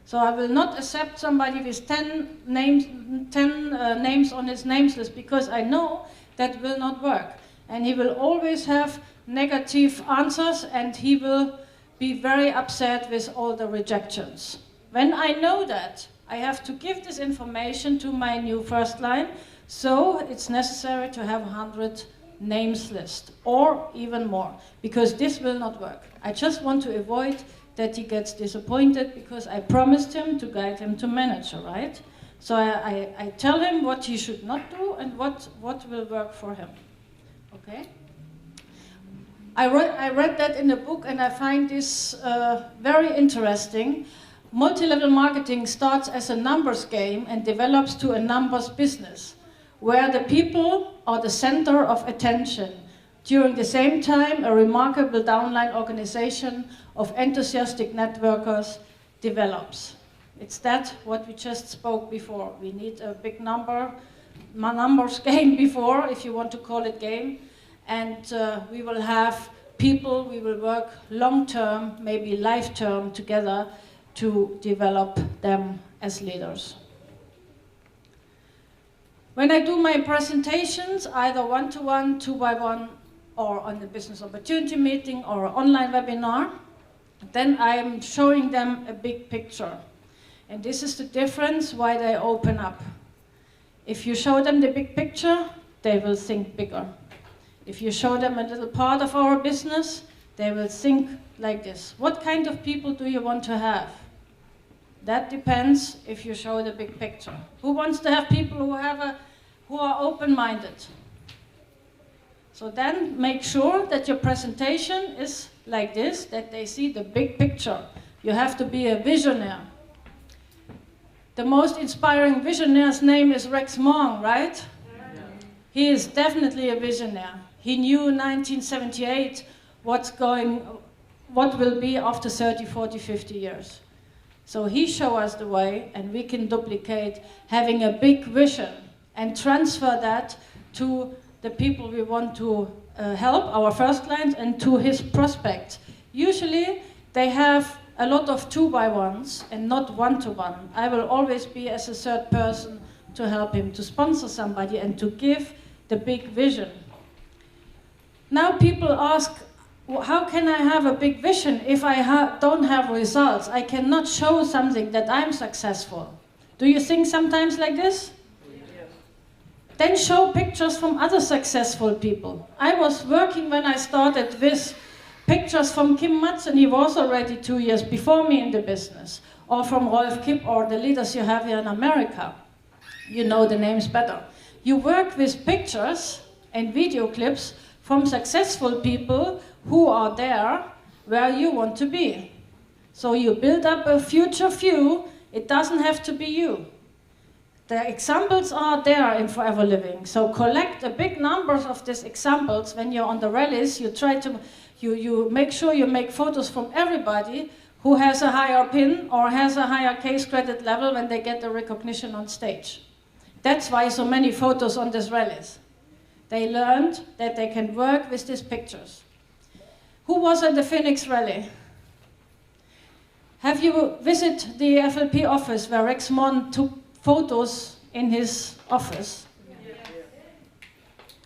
So I will not accept somebody with 10 names on his names list, because I know that will not work. And he will always have negative answers, and he will be very upset with all the rejections. When I know that, I have to give this information to my new first line, so it's necessary to have 100 names list, or even more, because this will not work. I just want to avoid that he gets disappointed, because I promised him to guide him to manager, right? So I tell him what he should not do and what will work for him. Okay? I read that in a book, and I find this very interesting. Multi-level marketing starts as a numbers game and develops to a numbers business, where the people are the center of attention. During the same time, a remarkable downline organization of enthusiastic networkers develops. It's that what we just spoke before. We need a big numbers game before, if you want to call it game. And we will have people, we will work long-term, maybe life-term together to develop them as leaders. When I do my presentations, either one-to-one, two-by-one, or on the business opportunity meeting or online webinar, then I'm showing them a big picture. And this is the difference why they open up. If you show them the big picture, they will think bigger. If you show them a little part of our business, they will think like this. What kind of people do you want to have? That depends if you show the big picture. Who wants to have people who are open-minded? So then make sure that your presentation is like this, that they see the big picture. You have to be a visionary. The most inspiring visionaire's name is Rex Monk, right? Yeah. He is definitely a visionary. He knew in 1978 what will be after 30, 40, 50 years. So he showed us the way, and we can duplicate having a big vision and transfer that to the people we want to help, our first clients, and to his prospects. Usually they have a lot of two-by-ones and not one-to-one. I will always be as a third person to help him, to sponsor somebody and to give the big vision. Now people ask, how can I have a big vision if I don't have results? I cannot show something that I'm successful. Do you think sometimes like this? Yes. Then show pictures from other successful people. I was working when I started with pictures from Kim Madsen. He was already 2 years before me in the business. Or from Rolf Kipp, or the leaders you have here in America. You know the names better. You work with pictures and video clips from successful people who are there where you want to be. So you build up a future view. It doesn't have to be you. The examples are there in Forever Living. So collect a big numbers of these examples. When you're on the rallies, you try to, you make sure you make photos from everybody who has a higher PIN or has a higher case credit level when they get the recognition on stage. That's why so many photos on these rallies. They learned that they can work with these pictures. Who was at the Phoenix rally? Have you visited the FLP office where Rex Mon took photos in his office? Yeah.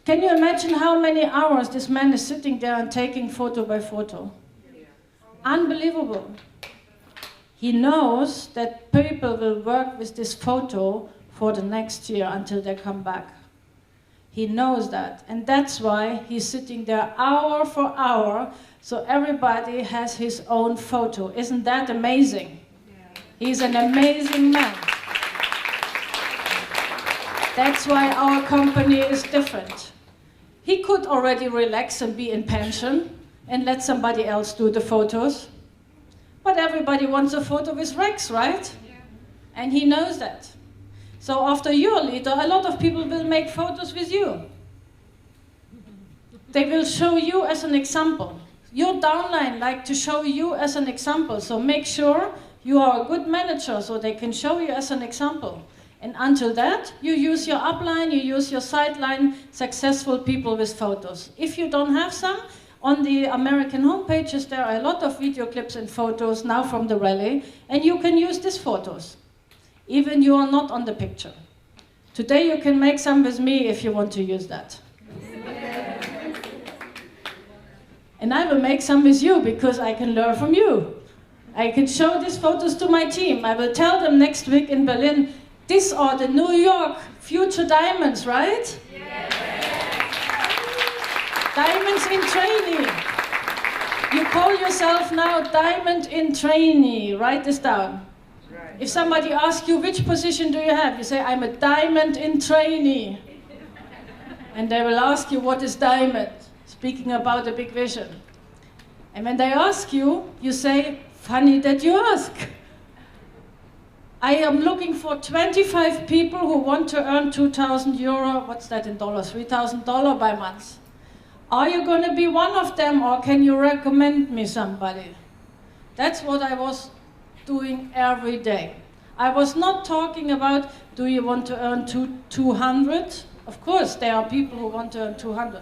Can you imagine how many hours this man is sitting there and taking photo by photo? Yeah. Unbelievable. He knows that people will work with this photo for the next year until they come back. He knows that, and that's why he's sitting there hour for hour, so everybody has his own photo. Isn't that amazing? Yeah. He's an amazing man. That's why our company is different. He could already relax and be in pension and let somebody else do the photos. But everybody wants a photo with Rex, right? Yeah. And he knows that. So after you're a leader, a lot of people will make photos with you. They will show you as an example. Your downline like to show you as an example. So make sure you are a good manager so they can show you as an example. And until that, you use your upline, you use your sideline, successful people with photos. If you don't have some, on the American homepages there are a lot of video clips and photos now from the rally, and you can use these photos. Even you are not on the picture. Today you can make some with me if you want to use that. And I will make some with you because I can learn from you. I can show these photos to my team. I will tell them next week in Berlin, these are the New York future diamonds, right? Yes. Diamonds in trainee. You call yourself now diamond in trainee. Write this down. Right. If somebody asks you which position do you have, you say, I'm a diamond in trainee. And they will ask you, what is diamond? Speaking about a big vision. And when they ask you, you say, funny that you ask. I am looking for 25 people who want to earn 2,000 euro, what's that in dollars, $3,000 by month. Are you going to be one of them, or can you recommend me somebody? That's what I was doing every day. I was not talking about, do you want to earn 200? Of course, there are people who want to earn 200.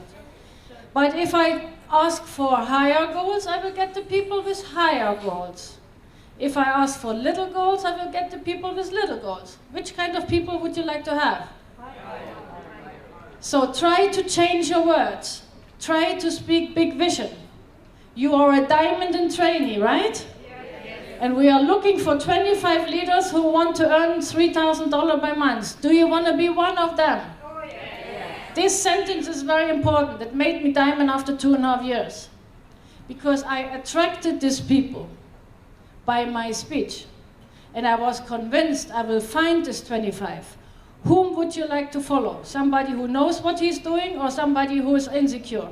But if I ask for higher goals, I will get the people with higher goals. If I ask for little goals, I will get the people with little goals. Which kind of people would you like to have? So try to change your words. Try to speak big vision. You are a diamond in trainee, right? Yes. And we are looking for 25 leaders who want to earn $3,000 by month. Do you want to be one of them? Oh, yes. This sentence is very important. It made me diamond after 2.5 years. Because I attracted these people by my speech. And I was convinced I will find this 25. Whom would you like to follow? Somebody who knows what he's doing, or somebody who is insecure?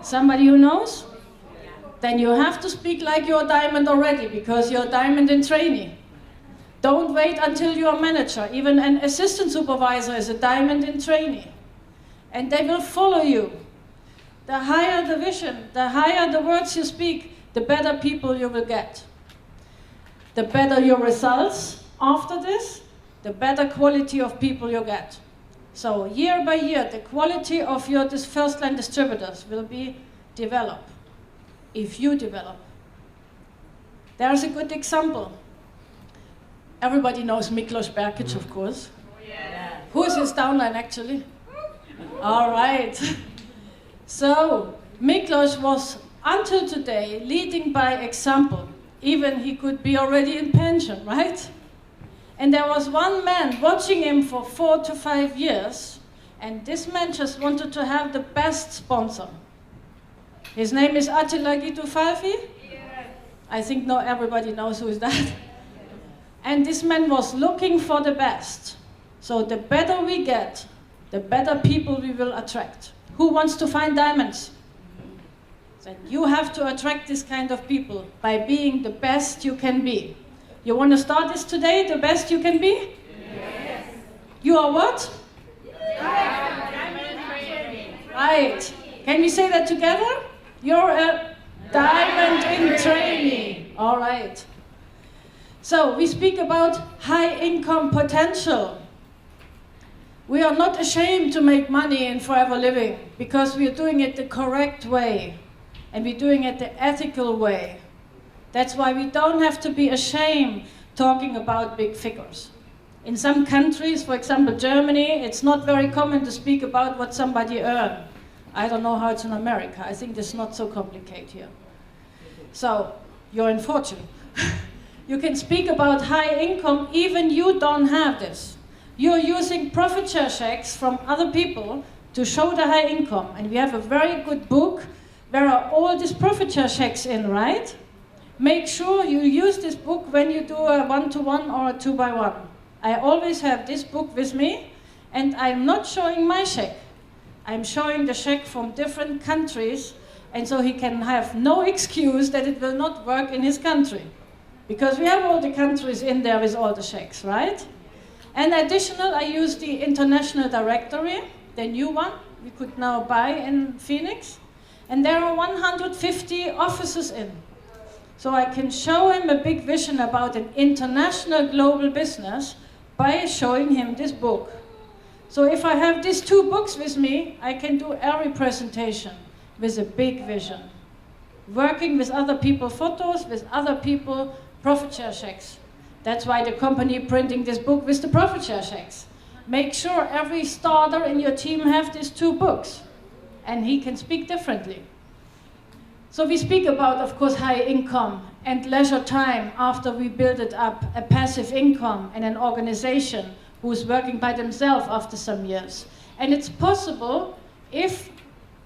Somebody who knows? Then you have to speak like you're a diamond already, because you're a diamond in trainee. Don't wait until you're a manager. Even an assistant supervisor is a diamond in trainee. And they will follow you. The higher the vision, the higher the words you speak, the better people you will get. The better your results after this, the better quality of people you get. So year by year, the quality of your first-line distributors will be developed, if you develop. There's a good example. Everybody knows Miklos Berkic, of course. Oh, yeah. Who is his downline, actually? All right. So Miklos was, until today, leading by example. Even he could be already in pension, right? And there was one man watching him for 4 to 5 years, and this man just wanted to have the best sponsor. His name is Attila Gitufalfi. Yeah. I think not everybody knows who is that. And this man was looking for the best. So the better we get, the better people we will attract. Who wants to find diamonds? Then you have to attract this kind of people by being the best you can be. You want to start this today, the best you can be? Yes. You are what? Diamond training. Right. Can we say that together? You're a diamond in training. All right. So we speak about high income potential. We are not ashamed to make money in Forever Living because we are doing it the correct way and we're doing it the ethical way. That's why we don't have to be ashamed talking about big figures. In some countries, for example Germany, it's not very common to speak about what somebody earned. I don't know how it's in America. I think it's not so complicated here. So, you're in fortune. You can speak about high income, even you don't have this. You're using profit share checks from other people to show the high income. And we have a very good book where are all these profit share checks in, right? Make sure you use this book when you do a 1-to-1 or a 2-by-1. I always have this book with me, and I'm not showing my check. I'm showing the check from different countries, and so he can have no excuse that it will not work in his country. Because we have all the countries in there with all the checks, right? And additional, I use the international directory, the new one we could now buy in Phoenix. And there are 150 offices in. So I can show him a big vision about an international global business by showing him this book. So if I have these 2 books with me, I can do every presentation with a big vision. Working with other people photos, with other people profit share checks. That's why the company printing this book with the profit share checks. Make sure every starter in your team have these 2 books. and he can speak differently. So we speak about, of course, high income and leisure time after we build it up, a passive income and an organization who's working by themselves after some years. And it's possible if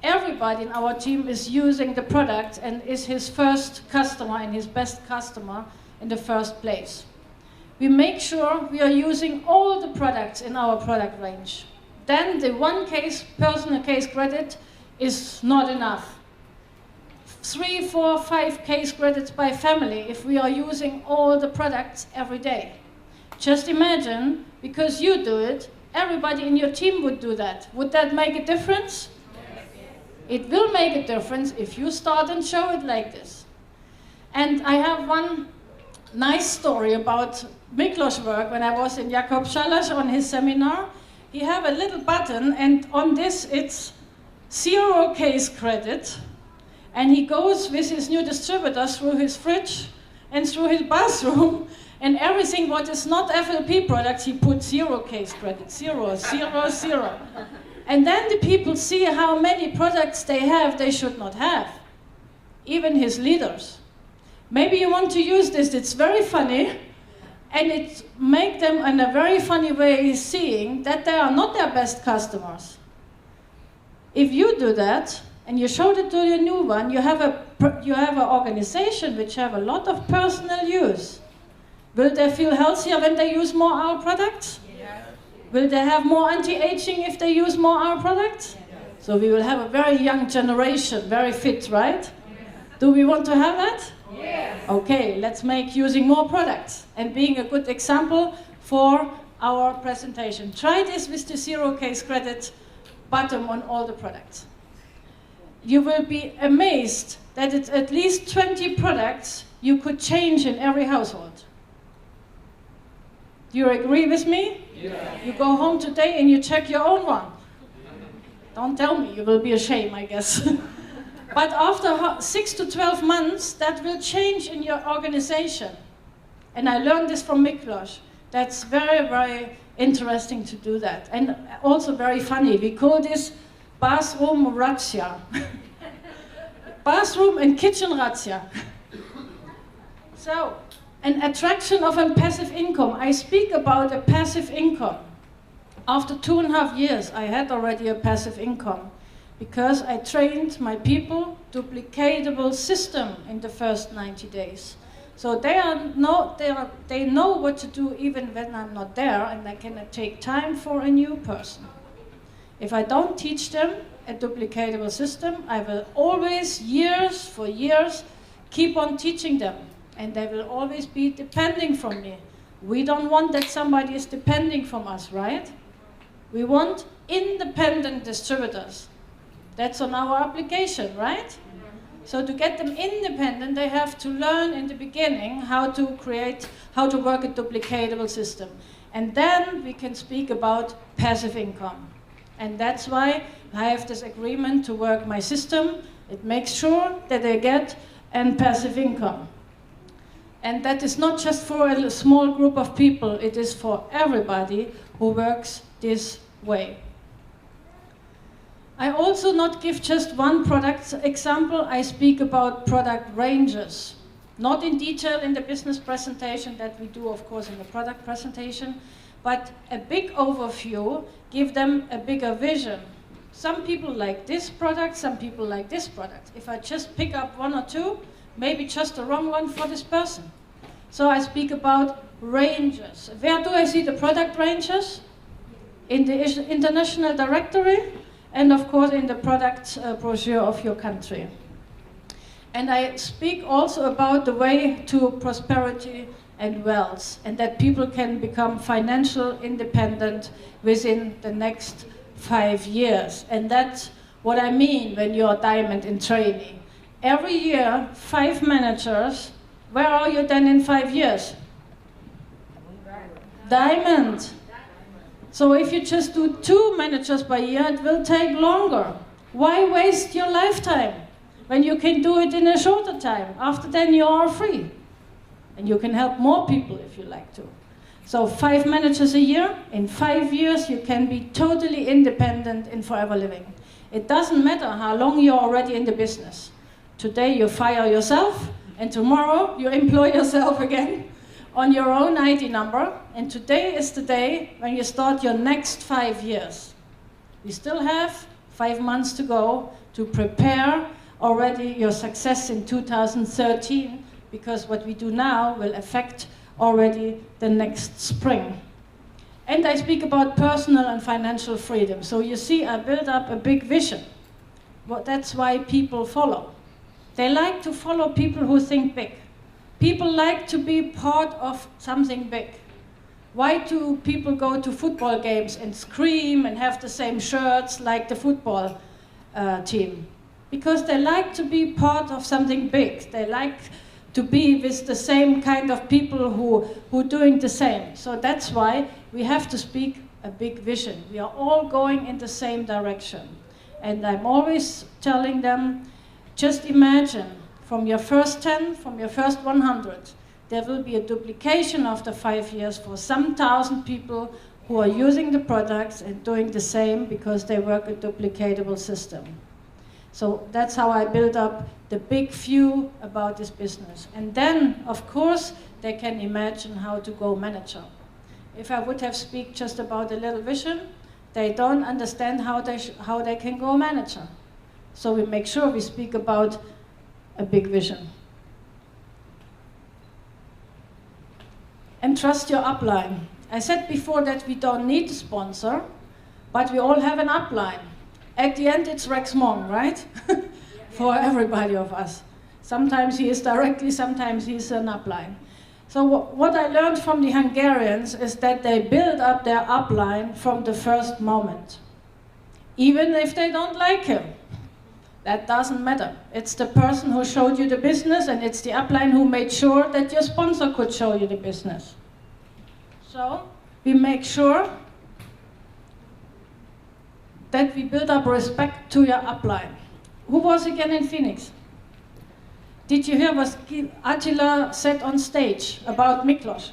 everybody in our team is using the product and is his first customer and his best customer in the first place. We make sure we are using all the products in our product range. Then the one case, personal case credit, is not enough. 3, 4, 5 case credits by family if we are using all the products every day. Just imagine, because you do it, everybody in your team would do that. Would that make a difference? Yes. It will make a difference if you start and show it like this. And I have one nice story about Miklos' work when I was in Jakob Schallasch on his seminar. He have a little button, and on this it's 0 case credit. And he goes with his new distributor through his fridge and through his bathroom, and everything what is not FLP products, he put 0 case credit, 0, 0, 0. And then the people see how many products they have they should not have, even his leaders. Maybe you want to use this, it's very funny, and it makes them in a very funny way seeing that they are not their best customers. If you do that, and you showed it to your new one, you have an organization which have a lot of personal use. Will they feel healthier when they use more our products? Yes. Will they have more anti-aging if they use more our products? Yes. So we will have a very young generation, very fit, right? Yes. Do we want to have that? Yes. Okay, let's make using more products and being a good example for our presentation. Try this with the 0 case credit button on all the products. You will be amazed that it's at least 20 products you could change in every household. Do you agree with me? Yeah. You go home today and you check your own one. Don't tell me, you will be ashamed, I guess. But after 6 to 12 months, that will change in your organization. And I learned this from Miklos. That's very, very interesting to do that. And also very funny. We call this bathroom razzia. Bathroom and kitchen razzia. So, an attraction of a passive income. I speak about a passive income. After 2.5 years, I had already a passive income because I trained my people duplicatable system in the first 90 days. So they know what to do even when I'm not there, and I can take time for a new person. If I don't teach them a duplicatable system, I will always, years for years, keep on teaching them. And they will always be depending from me. We don't want that somebody is depending from us, right? We want independent distributors. That's on our application, right? So to get them independent, they have to learn in the beginning how to work a duplicatable system. And then we can speak about passive income. And that's why I have this agreement to work my system. It makes sure that they get a passive income. And that is not just for a small group of people, it is for everybody who works this way. I also not give just one product example, I speak about product ranges. Not in detail in the business presentation that we do, of course, in the product presentation, but a big overview, give them a bigger vision. Some people like this product, some people like this product. If I just pick up 1 or 2, maybe just the wrong one for this person. So I speak about ranges. Where do I see the product ranges? In the international directory, and of course in the product brochure of your country. And I speak also about the way to prosperity and wealth, and that people can become financial independent within the next 5 years. And that's what I mean when you're diamond in training. Every year, 5 managers. Where are you then in 5 years? Diamond. So if you just do 2 managers per year, it will take longer. Why waste your lifetime when you can do it in a shorter time? After then you are free. And you can help more people if you like to. So 5 managers a year, in 5 years you can be totally independent in forever living. It doesn't matter how long you're already in the business. Today you fire yourself, and tomorrow you employ yourself again on your own ID number, and today is the day when you start your next 5 years. You still have 5 months to go to prepare already your success in 2013, because what we do now will affect already the next spring. And I speak about personal and financial freedom. So you see, I built up a big vision. Well, that's why people follow. They like to follow people who think big. People like to be part of something big. Why do people go to football games and scream and have the same shirts like the football team? Because they like to be part of something big. They like to be with the same kind of people who are doing the same. So that's why we have to speak a big vision. We are all going in the same direction. And I'm always telling them, just imagine from your first 10, from your first 100, there will be a duplication after 5 years for some thousand people who are using the products and doing the same because they work a duplicatable system. So that's how I build up the big view about this business. And then, of course, they can imagine how to go manager. If I would have speak just about a little vision, they don't understand how they can go manager. So we make sure we speak about a big vision. And trust your upline. I said before that we don't need a sponsor, but we all have an upline. At the end, it's Rex Mong, right? For everybody of us. Sometimes he is directly, sometimes he's an upline. So what I learned from the Hungarians is that they build up their upline from the first moment. Even if they don't like him. That doesn't matter. It's the person who showed you the business, and it's the upline who made sure that your sponsor could show you the business. So we make sure that we build up respect to your upline. Who was again in Phoenix? Did you hear what Attila said on stage about Miklos?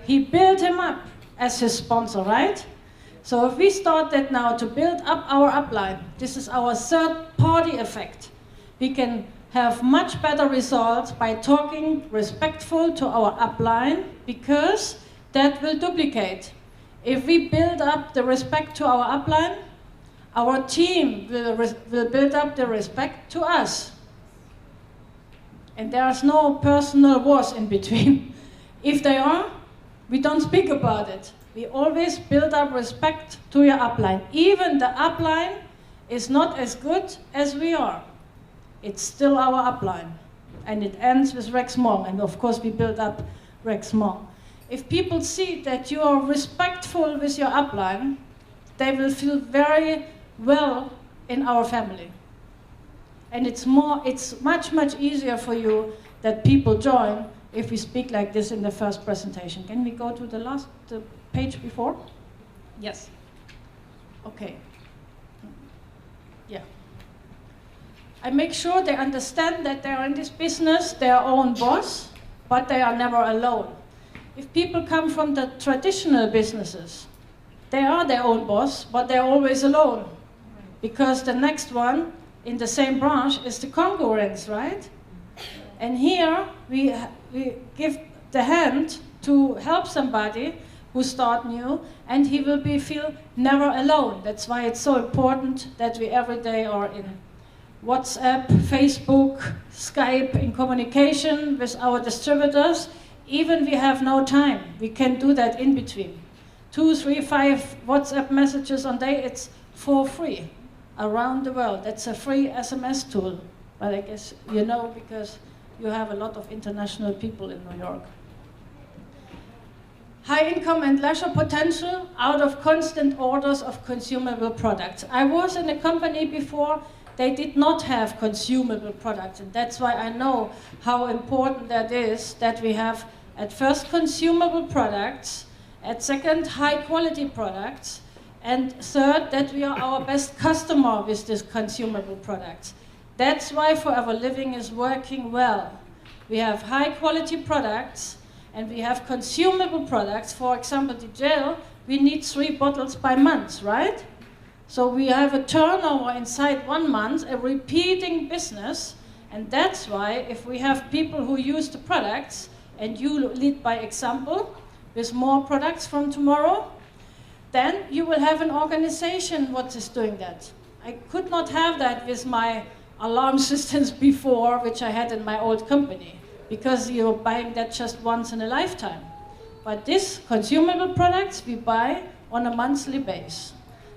He built him up as his sponsor, right? So if we start that now to build up our upline, this is our third party effect. We can have much better results by talking respectful to our upline, because that will duplicate. If we build up the respect to our upline, our team will build up the respect to us. And there's no personal wars in between. If they are, we don't speak about it. We always build up respect to your upline. Even the upline is not as good as we are. It's still our upline. And it ends with Rex Mong. And of course we build up Rex Mong. If people see that you are respectful with your upline, they will feel very well in our family. And it's much, much easier for you that people join if we speak like this in the first presentation. Can we go to the page before? Yes. Okay. Yeah. I make sure they understand that they are in this business, their own boss, but they are never alone. If people come from the traditional businesses, they are their own boss, but they're always alone. Because the next one in the same branch is the concurrence, right? And here we give the hand to help somebody who start new, and he will feel never alone. That's why it's so important that we every day are in WhatsApp, Facebook, Skype, in communication with our distributors. Even we have no time, we can do that in between. 2, 3, 5 WhatsApp messages a day, it's for free around the world. That's a free SMS tool. But I guess you know, because you have a lot of international people in New York. High income and leisure potential out of constant orders of consumable products. I was in a company before, they did not have consumable products, and that's why I know how important that is, that we have at first consumable products, at second high quality products, and third that we are our best customer with these consumable products. That's why Forever Living is working well. We have high quality products and we have consumable products. For example, the gel, we need 3 bottles by month, right? So we have a turnover inside 1 month, a repeating business, and that's why if we have people who use the products and you lead by example with more products from tomorrow, then you will have an organization what is doing that. I could not have that with my alarm systems before, which I had in my old company, because you're buying that just once in a lifetime. But these consumable products we buy on a monthly basis.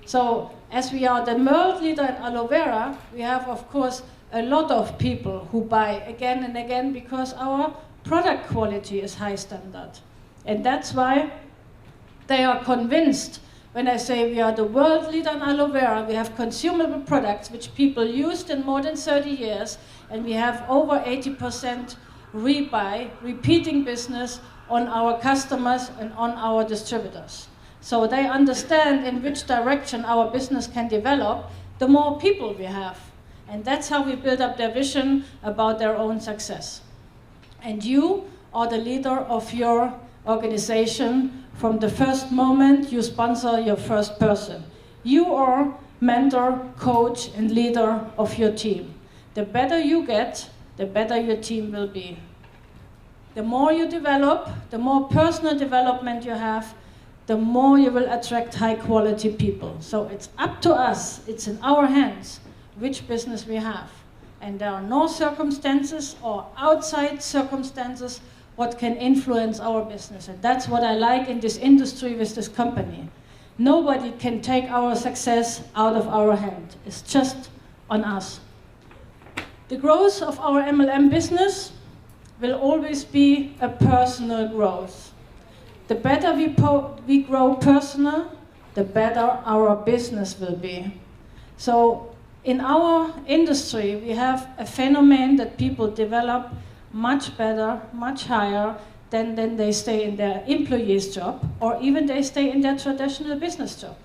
So as we are the world leader in aloe vera, we have of course a lot of people who buy again and again because our product quality is high standard. And that's why they are convinced when I say we are the world leader in aloe vera. We have consumable products which people used in more than 30 years, and we have over 80% rebuy, repeating business on our customers and on our distributors. So they understand in which direction our business can develop, the more people we have. And that's how we build up their vision about their own success. And you are the leader of your organization from the first moment you sponsor your first person. You are mentor, coach, and leader of your team. The better you get, the better your team will be. The more you develop, the more personal development you have, the more you will attract high quality people. So it's up to us, it's in our hands, which business we have. And there are no circumstances or outside circumstances what can influence our business. And that's what I like in this industry with this company. Nobody can take our success out of our hand. It's just on us. The growth of our MLM business will always be a personal growth. The better we grow personal, the better our business will be. So in our industry, we have a phenomenon that people develop much better, much higher than they stay in their employee's job, or even they stay in their traditional business job.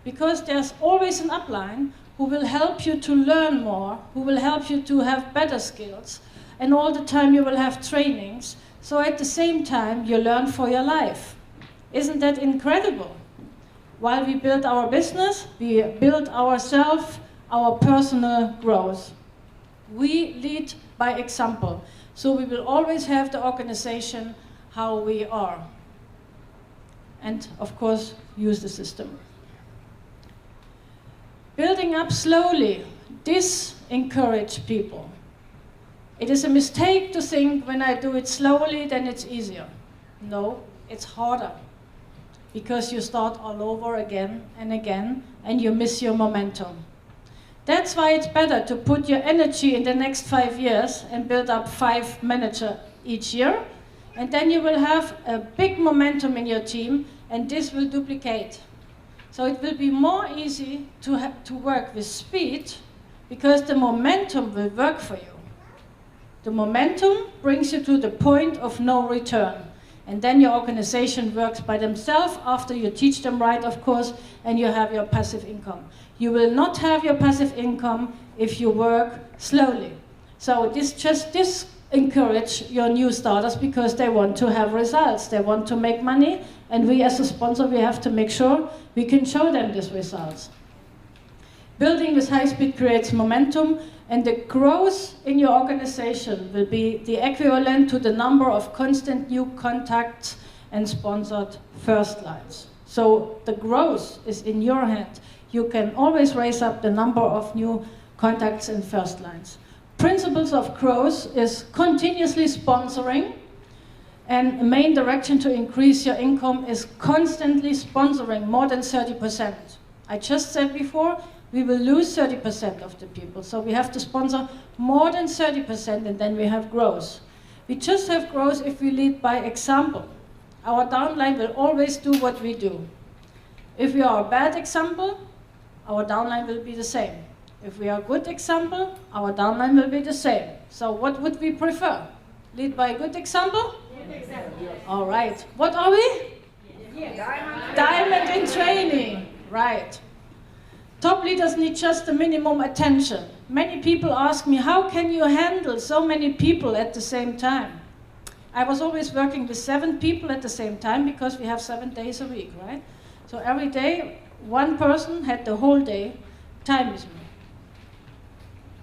Because there's always an upline who will help you to learn more, who will help you to have better skills, and all the time you will have trainings. So at the same time, you learn for your life. Isn't that incredible? While we build our business, we build ourselves, our personal growth. We lead by example. So we will always have the organization how we are. And of course, use the system. Building up slowly, this encourages people. It is a mistake to think when I do it slowly, then it's easier. No, it's harder. Because you start all over again, and you miss your momentum. That's why it's better to put your energy in the next 5 years and build up 5 managers each year, and then you will have a big momentum in your team, and this will duplicate. So it will be more easy to work with speed, because the momentum will work for you. The momentum brings you to the point of no return. And then your organization works by themselves after you teach them right, of course, and you have your passive income. You will not have your passive income if you work slowly. So this encourage your new starters because they want to have results. They want to make money, and we as a sponsor, we have to make sure we can show them these results. Building with high speed creates momentum, and the growth in your organization will be the equivalent to the number of constant new contacts and sponsored first lines. So the growth is in your hand. You can always raise up the number of new contacts and first lines. Principles of growth is continuously sponsoring, and the main direction to increase your income is constantly sponsoring more than 30%. I just said before, we will lose 30% of the people. So we have to sponsor more than 30%, and then we have growth. We just have growth if we lead by example. Our downline will always do what we do. If we are a bad example, our downline will be the same. If we are a good example, our downline will be the same. So what would we prefer? Lead by a good example? Good example. Yes. All right. What are we? Yes. Diamond in training. Right. Top leaders need just the minimum attention. Many people ask me, how can you handle so many people at the same time? I was always working with 7 people at the same time because we have 7 days a week, right? So every day One person had the whole day. Time is money.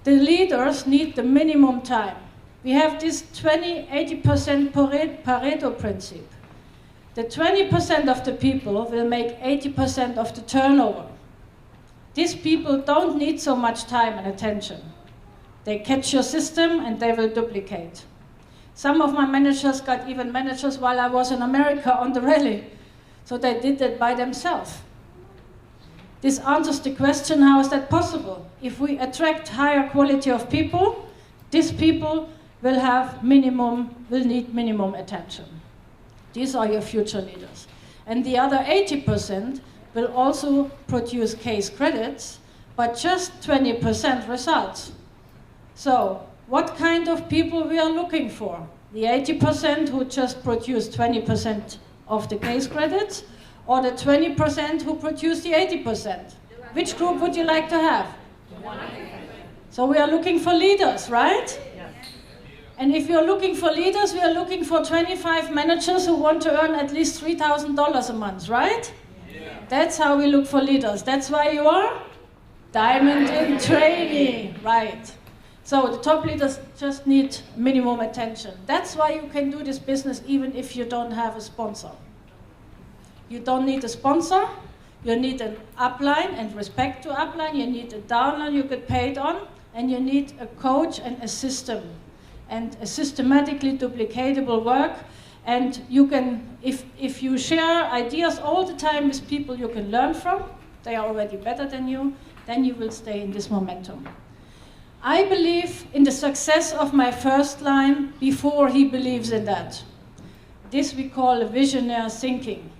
The leaders need the minimum time. We have this 20-80% Pareto principle. The 20% of the people will make 80% of the turnover. These people don't need so much time and attention. They catch your system and they will duplicate. Some of my managers got even managers while I was in America on the rally. So they did that by themselves. This answers the question, how is that possible? If we attract higher quality of people, these people will need minimum attention. These are your future leaders. And the other 80% will also produce case credits, but just 20% results. So, what kind of people we are looking for? The 80% who just produce 20% of the case credits, or the 20% who produce the 80%? Which group would you like to have? So we are looking for leaders, right? And if you're looking for leaders, we are looking for 25 managers who want to earn at least $3,000 a month, right? Yeah. That's how we look for leaders. That's why you are diamond in training, right? So the top leaders just need minimum attention. That's why you can do this business even if you don't have a sponsor. You don't need a sponsor. You need an upline and respect to upline. You need a downline you get paid on. And you need a coach and a system. And a systematically duplicatable work, and you can, if you share ideas all the time with people you can learn from, they are already better than you, then you will stay in this momentum. I believe in the success of my first line before he believes in that. This we call a visionary thinking.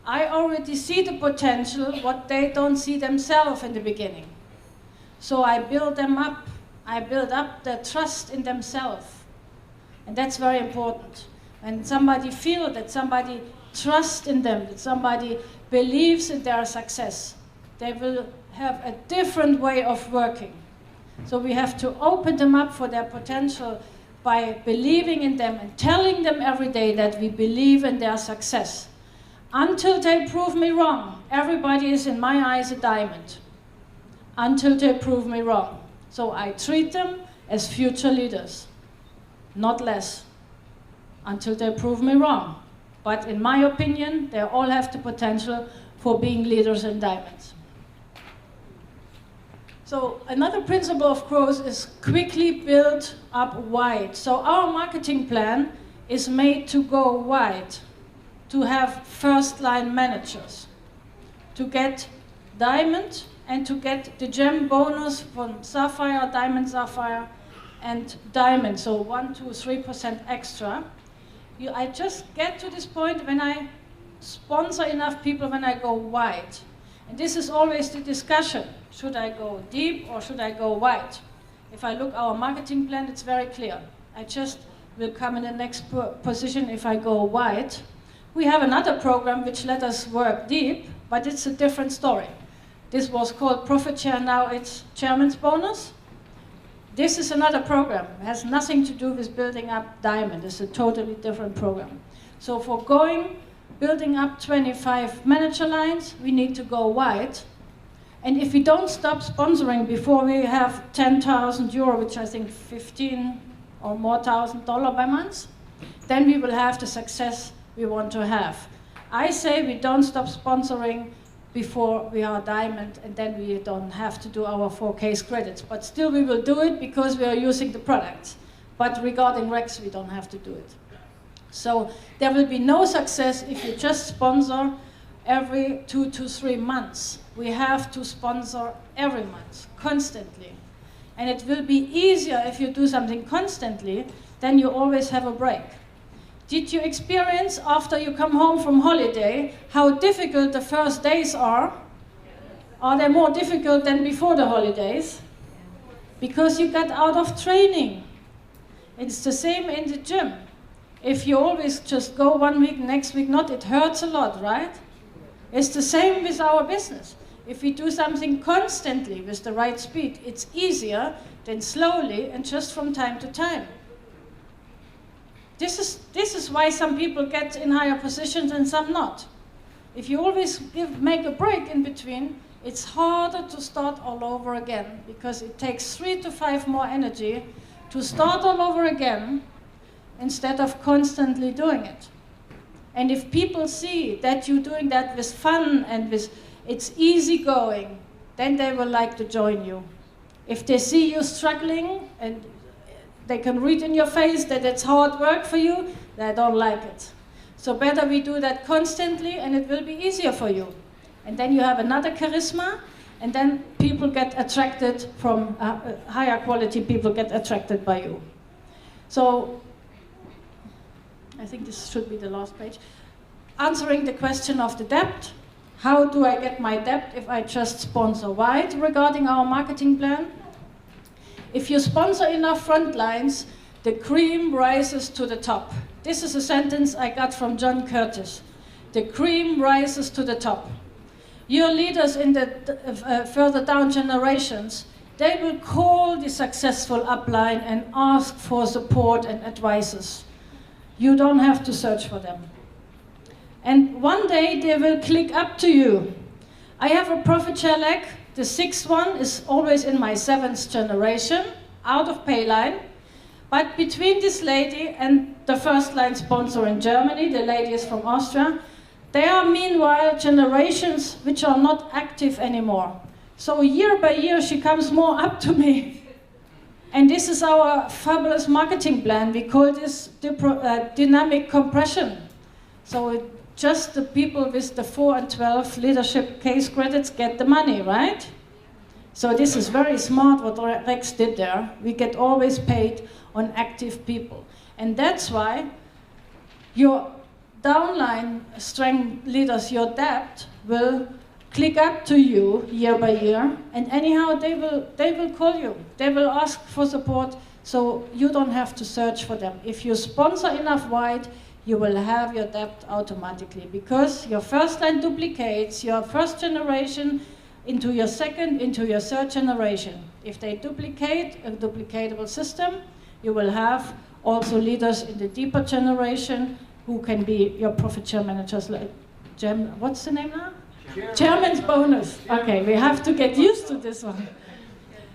I already see the potential, what they don't see themselves in the beginning. So I build them up. I build up their trust in themselves. And that's very important. When somebody feels that somebody trusts in them, that somebody believes in their success, they will have a different way of working. So we have to open them up for their potential by believing in them and telling them every day that we believe in their success. Until they prove me wrong, everybody is in my eyes a diamond. Until they prove me wrong. So I treat them as future leaders, not less, until they prove me wrong. But in my opinion, they all have the potential for being leaders and diamonds. So another principle of growth is quickly build up wide. So our marketing plan is made to go wide, to have first line managers, to get diamond, and to get the gem bonus from sapphire, diamond, sapphire, and diamond. So 1-3% extra. I just get to this point when I sponsor enough people, when I go wide. And this is always the discussion. Should I go deep or should I go wide? If I look our marketing plan, it's very clear. I just will come in the next position if I go wide. We have another program which let us work deep, but it's a different story. This was called Profit Share, now it's Chairman's Bonus. This is another program. It has nothing to do with building up diamond. It's a totally different program. So for building up 25 manager lines, we need to go wide. And if we don't stop sponsoring before we have 10,000 euro, which I think 15 or more thousand dollars by month, then we will have the success we want to have. I say we don't stop sponsoring before we are diamond, and then we don't have to do our 4 case credits. But still we will do it because we are using the products. But regarding Rex, we don't have to do it. So there will be no success if you just sponsor every 2 to 3 months. We have to sponsor every month, constantly. And it will be easier if you do something constantly, then you always have a break. Did you experience, after you come home from holiday, how difficult the first days are? Are they more difficult than before the holidays? Because you got out of training. It's the same in the gym. If you always just go 1 week, next week not, it hurts a lot, right? It's the same with our business. If we do something constantly with the right speed, it's easier than slowly and just from time to time. This is why some people get in higher positions and some not. If you always make a break in between, it's harder to start all over again, because it takes 3 to 5 more energy to start all over again instead of constantly doing it. And if people see that you're doing that with fun and with it's easy going, then they will like to join you. If they see you struggling and they can read in your face that it's hard work for you, they don't like it. So better we do that constantly, and it will be easier for you. And then you have another charisma, and then people get attracted from higher quality people get attracted by you. So I think this should be the last page. Answering the question of the debt. How do I get my debt if I just sponsor wide regarding our marketing plan? If you sponsor enough front lines, the cream rises to the top. This is a sentence I got from John Curtis. The cream rises to the top. Your leaders in the further down generations, they will call the successful upline and ask for support and advices. You don't have to search for them. And one day they will click up to you. I have a profit share leg. The 6th one is always in my 7th generation, out of pay line. But between this lady and the first line sponsor in Germany, the lady is from Austria, there are meanwhile generations which are not active anymore. So year by year she comes more up to me. And this is our fabulous marketing plan. We call this dynamic compression. So just the people with the 4 and 12 leadership case credits get the money, right? So this is very smart what Rex did there. We get always paid on active people. And that's why your downline strength leaders, your debt, will click up to you year by year, and anyhow they will call you. They will ask for support, so you don't have to search for them. If you sponsor enough wide, you will have your debt automatically, because your first line duplicates your first generation into your second, into your third generation. If they duplicate a duplicatable system, you will have also leaders in the deeper generation who can be your profit share managers, like what's the name now? Chairman's bonus. Okay, we have to get used to this one.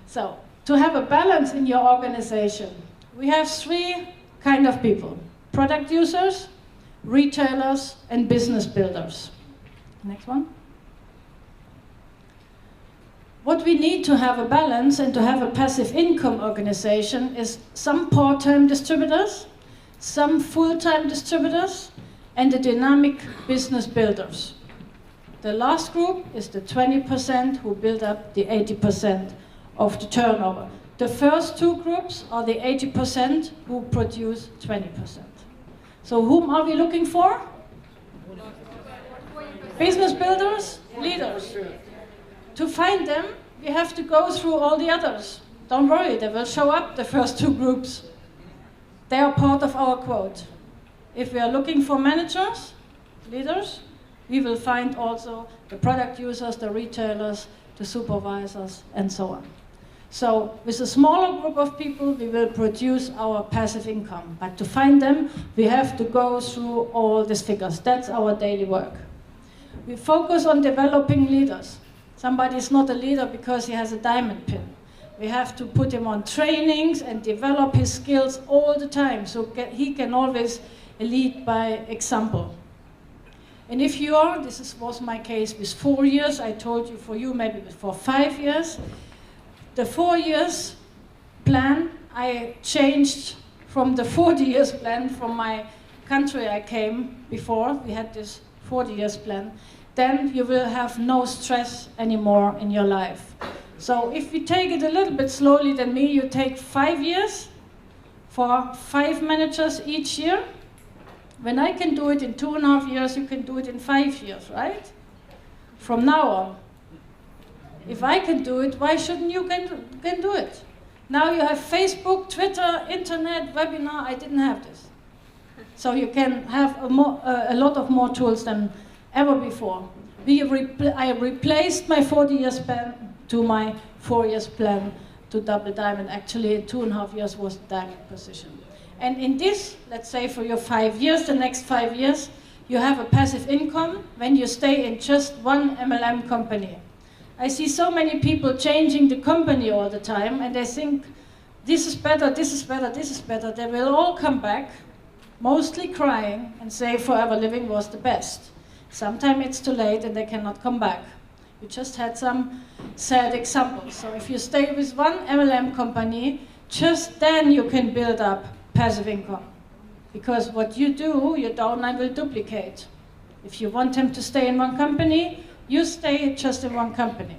So, to have a balance in your organization, we have 3 kind of people: product users, retailers, and business builders. Next one. What we need to have a balance and to have a passive income organization is some part-time distributors, some full-time distributors, and the dynamic business builders. The last group is the 20% who build up the 80% of the turnover. The first 2 groups are the 80% who produce 20%. So whom are we looking for? Business builders, leaders. To find them, we have to go through all the others. Don't worry, they will show up, the first 2 groups. They are part of our quote. If we are looking for managers, leaders, we will find also the product users, the retailers, the supervisors, and so on. So with a smaller group of people, we will produce our passive income. But to find them, we have to go through all these figures. That's our daily work. We focus on developing leaders. Somebody is not a leader because he has a diamond pin. We have to put him on trainings and develop his skills all the time, so he can always lead by example. And if you are, was my case with 4 years, I told you for you maybe for 5 years. The 4 years plan, I changed from the 40 years plan from my country I came before. We had this 40 years plan. Then you will have no stress anymore in your life. So if we take it a little bit slowly than me, you take 5 years for 5 managers each year. When I can do it in 2.5 years, you can do it in 5 years, right? From now on. If I can do it, why shouldn't you can do it? Now you have Facebook, Twitter, internet, webinar. I didn't have this. So you can have a lot of more tools than ever before. I replaced my 40 years plan to my 4 years plan to double diamond. Actually, 2.5 years was the diamond position. And in this, let's say for your 5 years, the next 5 years, you have a passive income when you stay in just one MLM company. I see so many people changing the company all the time, and they think, this is better, this is better, this is better. They will all come back, mostly crying, and say Forever Living was the best. Sometimes it's too late and they cannot come back. We just had some sad examples. So if you stay with one MLM company, just then you can build up passive income. Because what you do, your downline will duplicate. If you want them to stay in one company, you stay just in one company.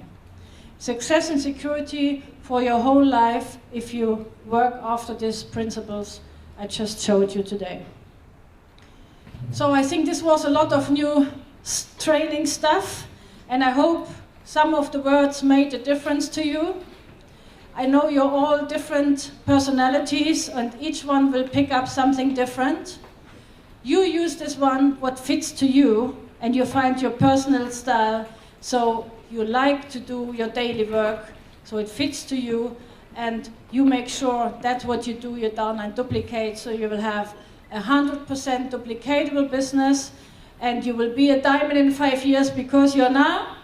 Success and security for your whole life if you work after these principles I just showed you today. So I think this was a lot of new training stuff, and I hope some of the words made a difference to you. I know you're all different personalities, and each one will pick up something different. You use this one, what fits to you, and you find your personal style, so you like to do your daily work, so it fits to you, and you make sure that's what you do, your downline duplicate, so you will have 100% duplicatable business, and you will be a diamond in 5 years because you're now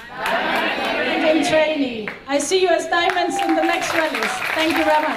diamond in trainee. I see you as diamonds in the next rallies. Thank you very much.